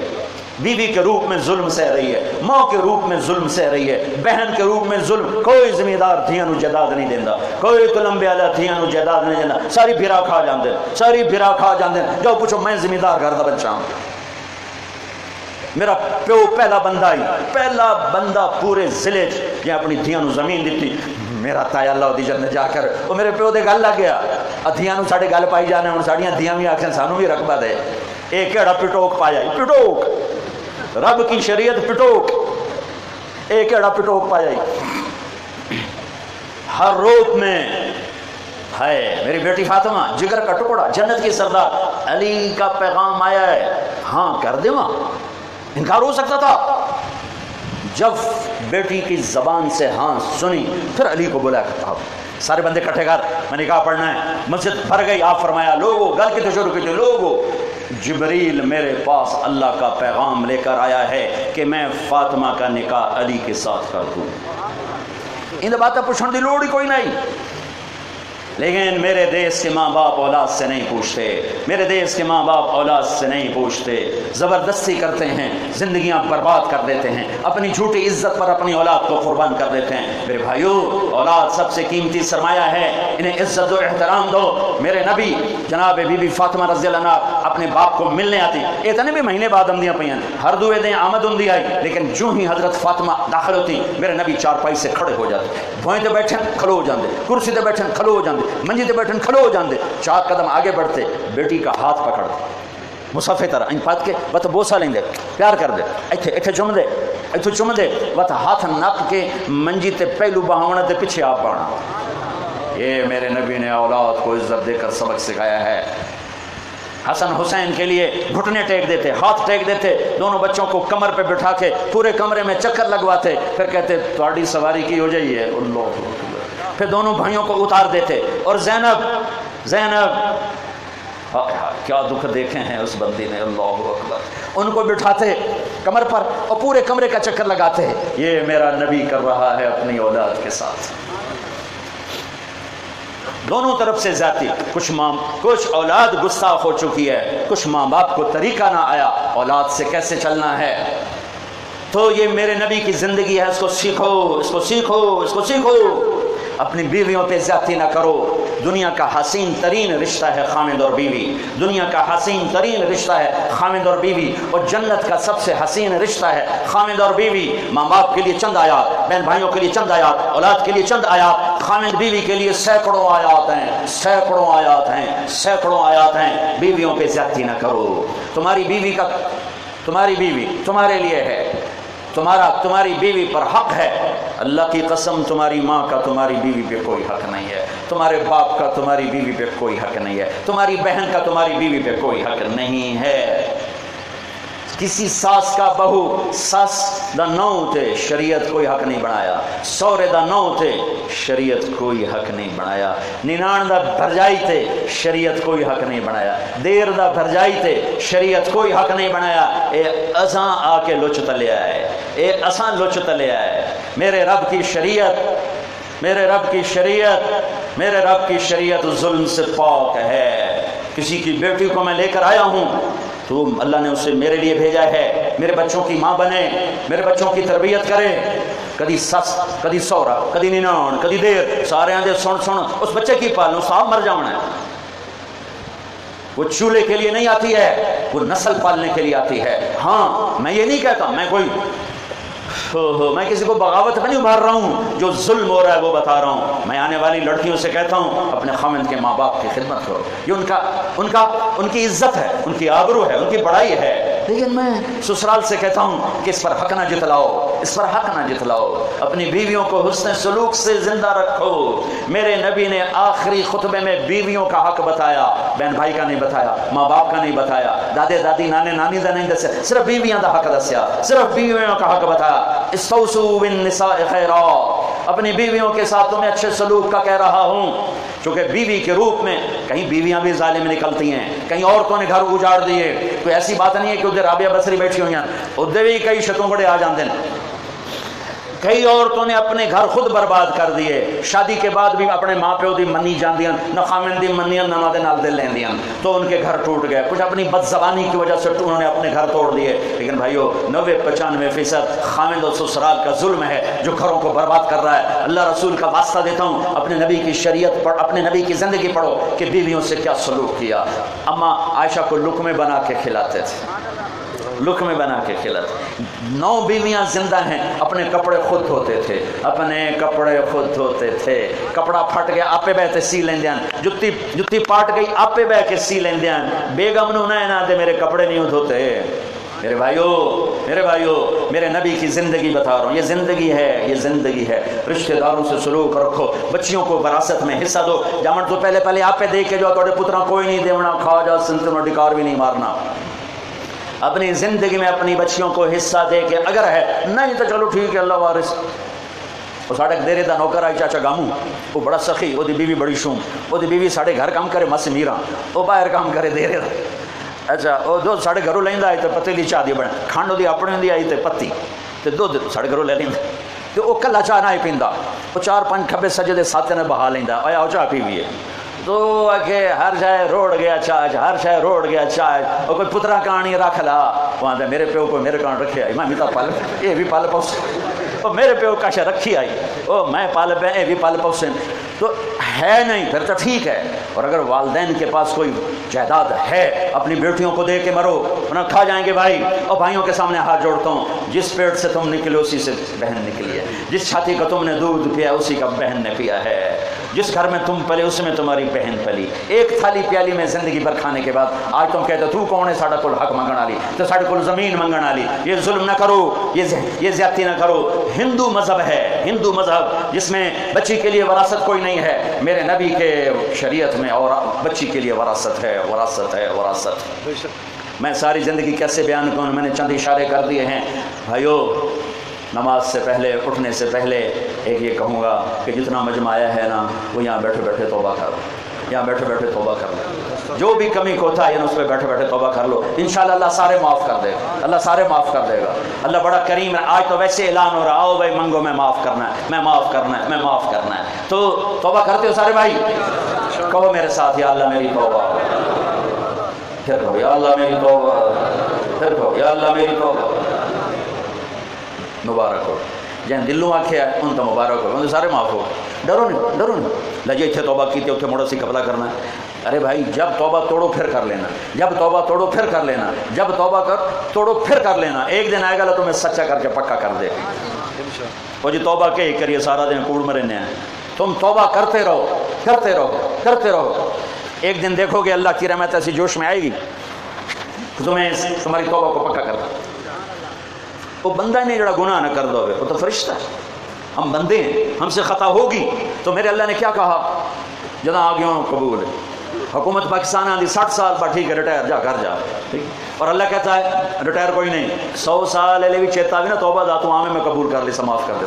بیوی کے روپ میں ظلم سہ رہی ہے، ماں کے روپ میں ظلم سہ رہی ہے، بہن کے روپ میں ظلم. کوئی ذمہ دار دھیاں نو جائیداد نہیں دیندا، کوئی کلمبے والا دھیاں نو جائیداد نہیں دیندا. ساری بھرا کھا جاندے، ساری بھرا کھا جاندے. جو پوچھو میں ذمہ دار گھر دا بچہ ہوں. میرا پیو پہلا بندہ ہی، پہلا بندہ پورے ضلع جی اپنی دھیاں نو زمین دیتی. میرا تایا اللہ دی جنت جا کر وہ میرے پیو دے گل لگ گیا. دھیاں نو ساڈے گل پائی جانے، ہن ساڈیاں دھیاں بھی آکھن سانو بھی رقبہ دے. اے کیڑا پٹوک پایا، پٹوک رب کی شریعت پٹوک. اے کیڑا پٹوک پایا. ہر روپ میں ہے میری بیٹی فاطمہ جگر کا ٹکڑا، جنت کی سردار، علی کا پیغام آیا ہے. ہاں کر دے وہاں انکار ہو سکتا تھا. جب بیٹی کی زبان سے ہاں سنی پھر علی کو بلا کر سارے بندے کٹھے کر میں نکاح پڑھنا ہے. مسجد بھر گئی. آپ فرمایا لوگوں گل کی تو شروع کی تھی، لوگوں جبریل میرے پاس اللہ کا پیغام لے کر آیا ہے کہ میں فاطمہ کا نکاح علی کے ساتھ کر دوں. ان باتیں پوچھنے کی لوڑ ہی کوئی نہیں. لیکن میرے دیس کے ماں باپ اولاد سے نہیں پوچھتے، میرے دیس کے ماں باپ اولاد سے نہیں پوچھتے. زبردستی کرتے ہیں، زندگیاں برباد کر دیتے ہیں، اپنی جھوٹی عزت پر اپنی اولاد کو قربان کر دیتے ہیں. میرے بھائیو، اولاد سب سے قیمتی سرمایہ ہے، انہیں عزت و احترام دو. میرے نبی جناب بی بی فاطمہ رضی اللہ عنہ اپنے باپ کو ملنے آتی. اتنے بھی مہینے بعد آمدیاں پہ ہر دوے دن آمد ہوں آئی. لیکن جو ہی حضرت فاطمہ داخل ہوتی میرے نبی چارپائی سے کھڑے ہو جاتے، بھوئیں تے بیٹھے کھلو ہو جاندے، کرسی تے بیٹھے کھلو ہو جاندے، منجی تے بیٹھے کھلو ہو جاندے. 4 قدم آگے بڑھتے، بیٹی کا ہاتھ پکڑتے مصافے طرح ان پات کے وت بوسا لیں دے، پیار کر دے، ایتھے ایتھے چم دے، ایتھے چم دے، وت ہاتھ نپ کے منجی تے پہلو بہاونا تے پیچھے آپ بانا. یہ میرے نبی نے اولاد کو عزت دے کر سبق سکھایا ہے. حسن حسین کے لیے گھٹنے ٹیک دیتے، ہاتھ ٹیک دیتے، دونوں بچوں کو کمر پہ بٹھا کے پورے کمرے میں چکر لگواتے، پھر کہتے تھوڑی سواری کی ہو جائیے. اللہ، پھر دونوں بھائیوں کو اتار دیتے. اور زینب کیا دکھ دیکھے ہیں اس بندی نے، اللہ اکبر. ان کو بٹھاتے کمر پر اور پورے کمرے کا چکر لگاتے. یہ میرا نبی کر رہا ہے اپنی اولاد کے ساتھ. دونوں طرف سے ذاتی، کچھ اولاد گستاخ ہو چکی ہے، کچھ ماں باپ کو طریقہ نہ آیا اولاد سے کیسے چلنا ہے. تو یہ میرے نبی کی زندگی ہے، اس کو سیکھو، اس کو سیکھو، اس کو سیکھو. اپنی بیویوں پہ زیادتی نہ کرو. دنیا کا حسین ترین رشتہ ہے خامد اور بیوی. دنیا کا حسین ترین رشتہ ہے خامد اور بیوی، اور جنت کا سب سے حسین رشتہ ہے خامد اور بیوی. ماں باپ کے لیے چند آیات، بہن بھائیوں کے لیے چند آیات، اولاد کے لیے چند آیات، خامد بیوی کے لیے سینکڑوں آیات ہیں، سینکڑوں آیات ہیں، سینکڑوں آیات ہیں. بیویوں پہ زیادتی نہ کرو. تمہاری بیوی تمہارے لیے ہے، تمہاری بیوی پر حق ہے. اللہ کی قسم تمہاری ماں کا تمہاری بیوی پہ کوئی حق نہیں ہے، تمہارے باپ کا تمہاری بیوی پہ کوئی حق نہیں ہے، تمہاری بہن کا تمہاری بیوی پہ کوئی حق نہیں ہے. کسی ساس کا بہو، ساس دا نو تے شریعت کوئی حق نہیں بنایا، سورے دا نو تے شریعت کوئی حق نہیں بنایا، ننان دا بھرجائی تے شریعت کوئی حق نہیں بنایا، دیر دا بھرجائی تے شریعت کوئی حق نہیں بنایا. اے اساں آ کے لچ تلے آئے، اے اساں لچ تلے آئے. میرے رب کی شریعت، میرے رب کی شریعت، میرے رب کی شریعت ظلم سے پاک ہے. کسی کی بیٹی کو میں لے کر آیا ہوں تو اللہ نے اسے میرے لیے بھیجا ہے، میرے بچوں کی ماں بنے، میرے بچوں کی تربیت کرے. کدی سس، کدی سورا، کدی ننان، کدی دیر، سارے آندے سن اس بچے کی پالنو، صاحب مر جانا ہے. وہ چولہے کے لیے نہیں آتی ہے، وہ نسل پالنے کے لیے آتی ہے. ہاں میں یہ نہیں کہتا میں کسی کو بغاوت میں نہیں ابھار رہا ہوں، جو ظلم ہو رہا ہے وہ بتا رہا ہوں. میں آنے والی لڑکیوں سے کہتا ہوں اپنے خاوند کے ماں باپ کی خدمت کرو. یہ ان کی عزت ہے، ان کی آبرو ہے، ان کی بڑائی ہے. لیکن میں سسرال سے کہتا ہوں کہ اس پر حق نہ جتلاؤ، اس پر حق نہ جتلاؤ. اپنی بیویوں کو حسن سلوک سے زندہ رکھو. میرے نبی نے آخری خطبے میں بیویوں کا حق بتایا، بہن بھائی کا نہیں بتایا، ماں باپ کا نہیں بتایا، دادے دادی نانے نانی دا نہیں دسیا، صرف بیویاں دا حق دسیا، صرف بیویوں کا حق بتایا. استوصوا بالنساء خیرا. اپنی بیویوں کے ساتھ تمہیں اچھے سلوک کا کہہ رہا ہوں، چونکہ بیوی کے روپ میں کہیں بیویاں بھی ظالم نکلتی ہیں، کہیں عورتوں نے گھر اجاڑ دیے. کوئی ایسی بات نہیں ہے کہ ادھر رابعہ بصری بیٹھی ہوئی ہیں، ادھر بھی کئی شتوں بڑے آ جاندے ہیں. کئی عورتوں نے اپنے گھر خود برباد کر دیے، شادی کے بعد بھی اپنے ماں پیو دی منی جاندیاں، نہ خامن دی منیاں نہ ماں دے نال دل لیندیاں، تو ان کے گھر ٹوٹ گئے، کچھ اپنی بد زبانی کی وجہ سے انہوں نے اپنے گھر توڑ دیے۔ لیکن بھائیو 90-95% خامن و سسرال کا ظلم ہے جو گھروں کو برباد کر رہا ہے۔ اللہ رسول کا واسطہ دیتا ہوں، اپنے نبی کی شریعت پڑھ، اپنے نبی کی زندگی پڑھو کہ بیویوں سے کیا سلوک کیا۔ اما عائشہ کو لقمے بنا کے کھلاتے تھے، لقمے بنا کے کھلاتے۔ 9 بیویاں زندہ ہیں، اپنے کپڑے خود دھوتے تھے، اپنے کپڑے خود دھوتے تھے۔ کپڑا پھٹ گیا آپے بہ تے سی لیندیاں، جتی پاٹ گئی آپے بہ کے سی لیندیاں۔ بیگم نو نہ دے میرے کپڑے نہیں دھوتے۔ میرے بھائیو میرے نبی کی زندگی بتا رہا ہوں، یہ زندگی ہے، یہ زندگی ہے۔ رشتہ داروں سے سلوک رکھو، بچیوں کو وراثت میں حصہ دو۔ جامن تو پہلے آپ پہ دیکھ کے جو توڑے پترا کوئی نہیں دیونا، کھا جا سنت میں ڈکار بھی نہیں مارنا۔ اپنی زندگی میں اپنی بچیوں کو حصہ دے کے، اگر ہے نہیں تو چلو ٹھیک ہے اللہ وارث۔ وہ ساڑے دیرے دا نوکر آئی چاچا گاموں، وہ بڑا سخی، وہ دی بیوی بڑی شوم، وہ دی بیوی ساڑے گھر کام کرے مس میرا، وہ باہر کام کرے دیرے دا۔ اچھا وہ دو ساڑے گھروں لیندا آئی تو پتیلی چاہ دی بڑھا، کھانڈو دی اپنے دی آئی تو پتی تو دودھ ساڑے گھروں لے لیندا، تو وہ کلا چاہ نہ پیندا، وہ 4-5 کھبے سجے دے ساتھ نے بہا لیندا، آیا وہ چاہ پی بھی ہے تو کہ ہر شاہ روڑ گیا چاچ، ہر شاہ روڑ گیا چاچ، وہ کوئی پترا کہانی رکھ لا، وہاں دے میرے پیو کو میرے کان رکھے آئی، میں بھی پل یہ بھی پل پوس، وہ میرے پیو کا شاہ رکھی آئی، وہ میں پل پہ یہ بھی پل پوسن، تو ہے نہیں پھر تو ٹھیک ہے۔ اور اگر والدین کے پاس کوئی جائیداد ہے، اپنی بیٹیوں کو دے کے مرو، ورنہ کھا جائیں گے بھائی۔ اور بھائیوں کے سامنے ہاتھ جوڑتا ہوں، جس پیٹ سے تم نکلے اسی سے بہن نکلی ہے، جس چھاتی کا تم نے دودھ پیا اسی کا بہن نے پیا ہے، جس گھر میں تم پلے اس میں تمہاری بہن پلی۔ ایک تھالی پیالی میں زندگی بھر کھانے کے بعد آج تم کہتے تو کون ہے ساڑا کل حق منگن والی، تو ساڑے کل زمین منگن والی۔ یہ ظلم نہ کرو، یہ زیادتی نہ کرو۔ ہندو مذہب ہے، ہندو مذہب جس میں بچی کے لیے وراثت کوئی نہیں ہے، میرے نبی کے شریعت میں اور بچی کے لیے وراثت ہے، وراثت ہے، وراثت۔ میں ساری زندگی کیسے بیان کروں، میں نے چند اشارے کر دیے ہیں۔ بھائیو نماز سے پہلے، اٹھنے سے پہلے ایک یہ کہوں گا کہ جتنا مجمع آیا ہے نا، وہ یہاں بیٹھے بیٹھے توبہ کرو، یہاں بیٹھے بیٹھے توبہ کر لو، جو بھی کمی کوتا ہے اس پہ بیٹھے بیٹھے توبہ کر لو، انشاءاللہ اللہ سارے معاف کر دے گا، اللہ سارے معاف کر دے گا۔ اللہ بڑا کریم ہے۔ آج تو ویسے اعلان ہو رہا، آؤ بھائی منگو، میں معاف کرنا ہے، میں معاف کرنا ہے، میں معاف کرنا ہے۔ تو توبہ کرتے ہو سارے بھائی؟ کہو میرے ساتھ، یا اللہ میری توبہ، پھر کہو یا اللہ میری توبہ، پھر کہو یا اللہ میری توبہ۔ مبارک ہو جن دلوں آکھیا ہے ان تو مبارک ہو، ان سارے معاف ہو۔ ڈرو نہیں، ڈرو نہیں، لجے اتنے توبہ کی تے اتنے موڑا سی قبلہ کرنا ہے۔ ارے بھائی جب توبہ توڑو پھر کر لینا، جب توبہ توڑو پھر کر لینا، جب توبہ توڑو پھر کر لینا۔ ایک دن آئے گا تمہیں سچا کر کے پکا کر دے۔ وہ جی توبہ کے کریے سارا دن کوڑ مرنے ہیں، تم توبہ کرتے رہو، کرتے رہو، کرتے رہو۔ ایک دن دیکھو گے اللہ کی رحمت ایسی جوش میں آئے گی تمہیں تمہاری توبہ کو پکا کرنا۔ وہ بندہ نہیں جڑا گناہ نہ کر دو، وہ تو فرشتہ ہے۔ ہم بندے ہیں، ہم سے خطا ہوگی تو میرے اللہ نے کیا کہا، جہاں آ گیا قبول ہے۔ حکومت پاکستان آدھی 60 سال پر ٹھیک ہے ریٹائر جا گھر جا، اور اللہ کہتا ہے ریٹائر کوئی نہیں، 100 سال لے بھی چیتا بھی نا توبہ دا تو آمیں میں قبول کر لی سا، معاف کر دے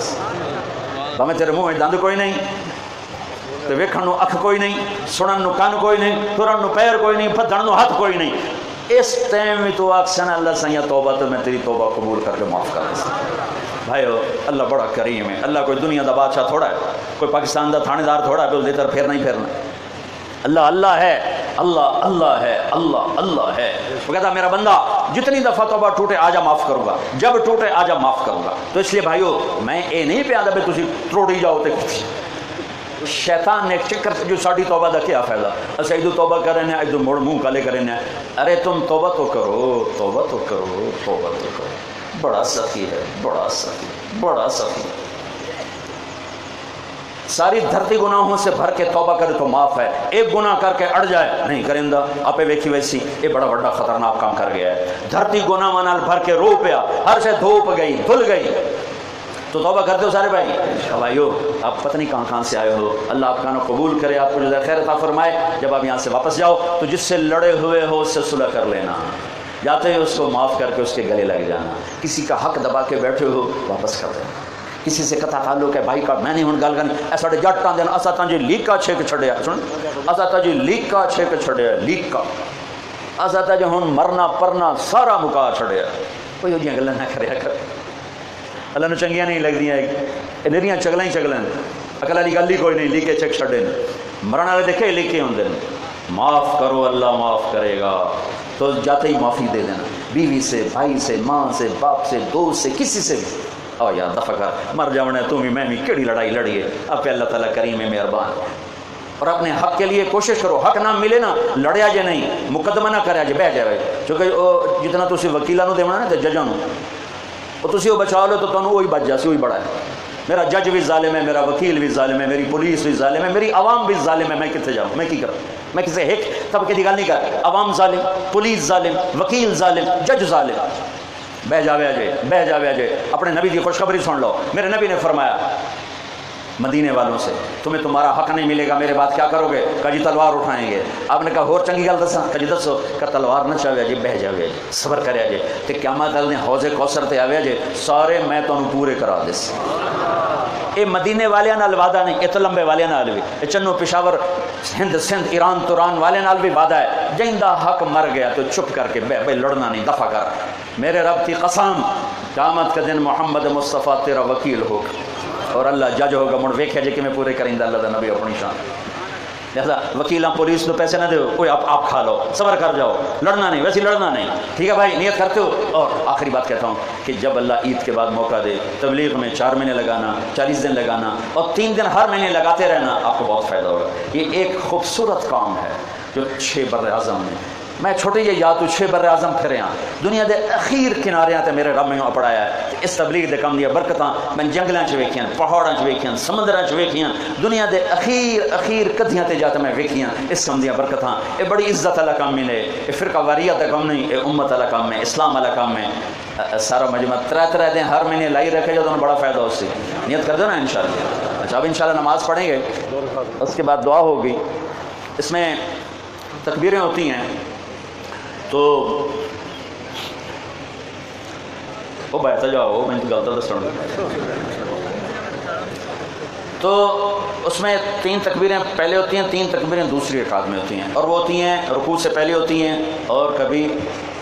ہمیں تیرے منہ میں دند کوئی نہیں، تو ویکھن نو اکھ کوئی نہیں، سنن نو کان کوئی نہیں، ٹرن نو پیر کوئی نہیں، پھدن نو ہاتھ کوئی نہیں۔ اس ٹائم میں تو آکسن اللہ سیاں توبہ تو میں تیری توبہ قبول کر کے معاف کر دے۔ بھائیو اللہ بڑا کریم ہے۔ اللہ کوئی دنیا دا بادشاہ تھوڑا ہے، کوئی پاکستان دا تھانے دار تھوڑا ہے کہ اس دیتر پھر نہیں پھرنا۔ اللہ اللہ ہے، اللہ اللہ ہے، اللہ اللہ ہے۔ وہ کہتا میرا بندہ جتنی دفعہ توبہ ٹوٹے آجا معاف کروں گا، جب ٹوٹے آجا معاف کروں گا۔ تو اس لیے بھائیو میں اے نہیں پہ آدھا بھی تسی تروڑی جاؤ تے شیطان نے ایک چکر جو ساڑھی توبہ دا کیا فائدہ، اسے ایدو توبہ کریں ہیں، ایدو موڑ منہ کالے کریں ہیں۔ ارے تم توبہ تو کرو، توبہ تو کرو، توبہ تو کرو۔ بڑا سخی ہے، بڑا سخی، بڑا سخی۔ ساری دھرتی گناہوں سے بھر کے توبہ کرے تو معاف ہے، ایک گناہ کر کے اڑ جائے نہیں کرندہ آپ ویکھی ویسی، یہ بڑا بڑا خطرناک کام کر گیا ہے۔ دھرتی گناہ منال بھر کے رو پیا، ہر شے دھوپ گئی، دھل گئی۔ تو توبہ کرتے ہو سارے بھائی؟ بھائیو آپ پتہ نہیں کہاں سے آئے ہو، اللہ آپ کا نام قبول کرے، آپ کو جزائے خیر عطا فرمائے۔ جب آپ یہاں سے واپس جاؤ تو جس سے لڑے ہوئے ہو اس سے صلح کر لینا، جاتے ہی اس کو معاف کر کے اس کے گلے لگ جانا۔ کسی کا حق دبا کے بیٹھے ہو واپس کر دینا۔ کسی سے قطع تعلق ہے بھائی کا، میں نہیں ہوں گل کرنی، ایسا جٹ آدھے اسا تانجی لیکا چھک چھڑیا، سن اسا تانجی لیکا چھک چھڑیا، لیکا اسا تانجی ہن مرنا پرنا سارا مکا چھڑیا۔ کوئی ہو جی گلاں نہ کریا کر۔ اللہ نے چنگیاں نہیں لگ دیا نیریاں چگلاں ہی چگلاں اکل والی گل ہی کوئی نہیں لیکے چک چھڑے مرن والے دیکھے لکھے ہوں معاف کرو اللہ معاف کرے گا تو جاتے ہی معافی دے دینا بیوی سے بھائی سے ماں سے باپ سے دوست سے کسی سے بھی او یار دفع کر مر جاؤنا ہے تم میں بھی کیڑی لڑائی لڑیے اب پہ اللہ تعالیٰ کریم ہے مہربان اور اپنے حق کے لیے کوشش کرو حق نہ ملے نا لڑیا جے نہیں مقدمہ نہ کریا جے بہ جائے چونکہ جتنا تسی وکیلوں دینا نا تو ججاں وہ تسی وہ بچا لو تو تمہیں وہی بچ جاسی وہی بڑا ہے میرا جج بھی ظالم ہے میرا وکیل بھی ظالم ہے میری پولیس بھی ظالم ہے میری عوام بھی ظالم ہے میں کتنے جاؤں میں کی کروں میں کسی ایک طبقے کی گل نہیں کر عوام ظالم پولیس ظالم وکیل ظالم جج ظالم بہ جاوے اجے اپنے نبی کی خوشخبری سن لو میرے نبی نے فرمایا مدینے والوں سے تمہیں تمہارا حق نہیں ملے گا میرے بعد کیا کرو گے کہ جی تلوار اٹھائیں گے آپ نے کہا اور چنگی گل دساں کہ جی دسو کہ تلوار نہ چاہے جی بہ جاوے صبر کرے جی تے قیامت والے حوض کوثر تے آوے جی سارے میں تانوں پورے کرا دس اے مدینے والے نال وعدہ نہیں اے تو لمبے والے نال بھی اے چنو پشاور ہند سندھ ایران توران والے نال بھی وعدہ ہے جیندا حق مر گیا تو چپ کر کے بھائی لڑنا نہیں دفع کر میرے رب کی قسم قیامت کا دن محمد مصطفیٰ تیرا وکیل ہوگا اور اللہ جج ہوگا مڑ ویکھے جے کہ میں پورے کریں اللہ دا نبی اپنی شان لہذا وکیلاں پولیس کو پیسے نہ دیو کوئی آپ کھا لو صبر کر جاؤ لڑنا نہیں ویسے لڑنا نہیں ٹھیک ہے بھائی نیت کرتے ہو اور آخری بات کہتا ہوں کہ جب اللہ عید کے بعد موقع دے تبلیغ میں 4 مہینے لگانا 40 دن لگانا اور 3 دن ہر مہینے لگاتے رہنا آپ کو بہت فائدہ ہوگا یہ ایک خوبصورت کام ہے جو 6 بر اعظم میں میں چھوٹے یہ یاد تو 6 بر اعظم پھرے ہاں دنیا دے اخیر کناریاں تے میرے رب میں اپڑایا ہے اس تبلیغ دے کم دیا برکتاں میں جنگلاں چ ویکھیاں پہاڑاں چ ویکھیاں سمندراں چ ویکھیاں دنیا دے اخیر کدیاں تے جاتے میں ویکھیاں اس کم دیا برکتاں اے بڑی عزت والا کام ملے اے فرقہ واریت دا کام نہیں اے امت والا کام ہے اسلام والا کام ہے سارا مجمع 3 دن ہر مہینے لائی رکھے جو تو بڑا فائدہ ہو سی نیت کر دو نا انشاءاللہ اچھا اب انشاءاللہ نماز پڑھیں گے اس کے بعد دعا ہوگی اس میں تکبیریں ہوتی ہیں تو وہ بیٹھا جاؤ میں تو غلط دسوں تو اس میں 3 تکبیریں پہلے ہوتی ہیں 3 تکبیریں دوسری رکعت میں ہوتی ہیں اور وہ ہوتی ہیں رکوع سے پہلے ہوتی ہیں اور کبھی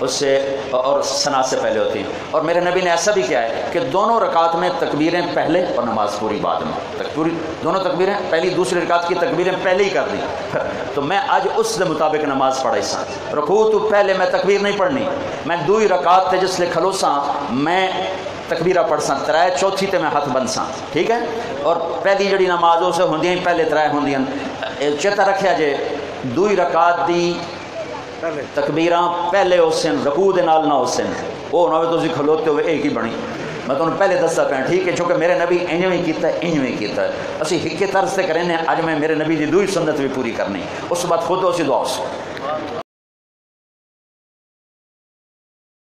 اس سے اور ثنا سے پہلے ہوتی ہیں اور میرے نبی نے ایسا بھی کیا ہے کہ دونوں رکعت میں تکبیریں پہلے اور نماز پوری بعد میں دونوں تکبیریں پہلی دوسری رکعت کی تکبیریں پہلے ہی کر دیں تو میں آج اس کے مطابق نماز پڑھائی سا رکوع تو پہلے میں تکبیر نہیں پڑھنی میں 2 رکعت تے جس لے کھلوساں میں تکبیرہ پڑھ ساں 3 چوتھی تے میں ہاتھ بن ساں ٹھیک ہے اور پہلی جڑی نماز اسے ہوندیاں پہلے 3 ہوندیاں چیتا رکھیا جے 2 رکعت دی تکبیراں پہلے حسن رکوع دے نال نہ حسن وہ نہ تسی کھلوتے ہوئے ایک ہی بنی میں تمہیں پہلے دستا پیا ٹھیک ہے چونکہ میرے نبی انجوں ہی کیتا ہے اسی ہکے طرز سے کریں اج میں میرے نبی دی 2 سنت بھی پوری کرنی اس بعد خود اسی دعا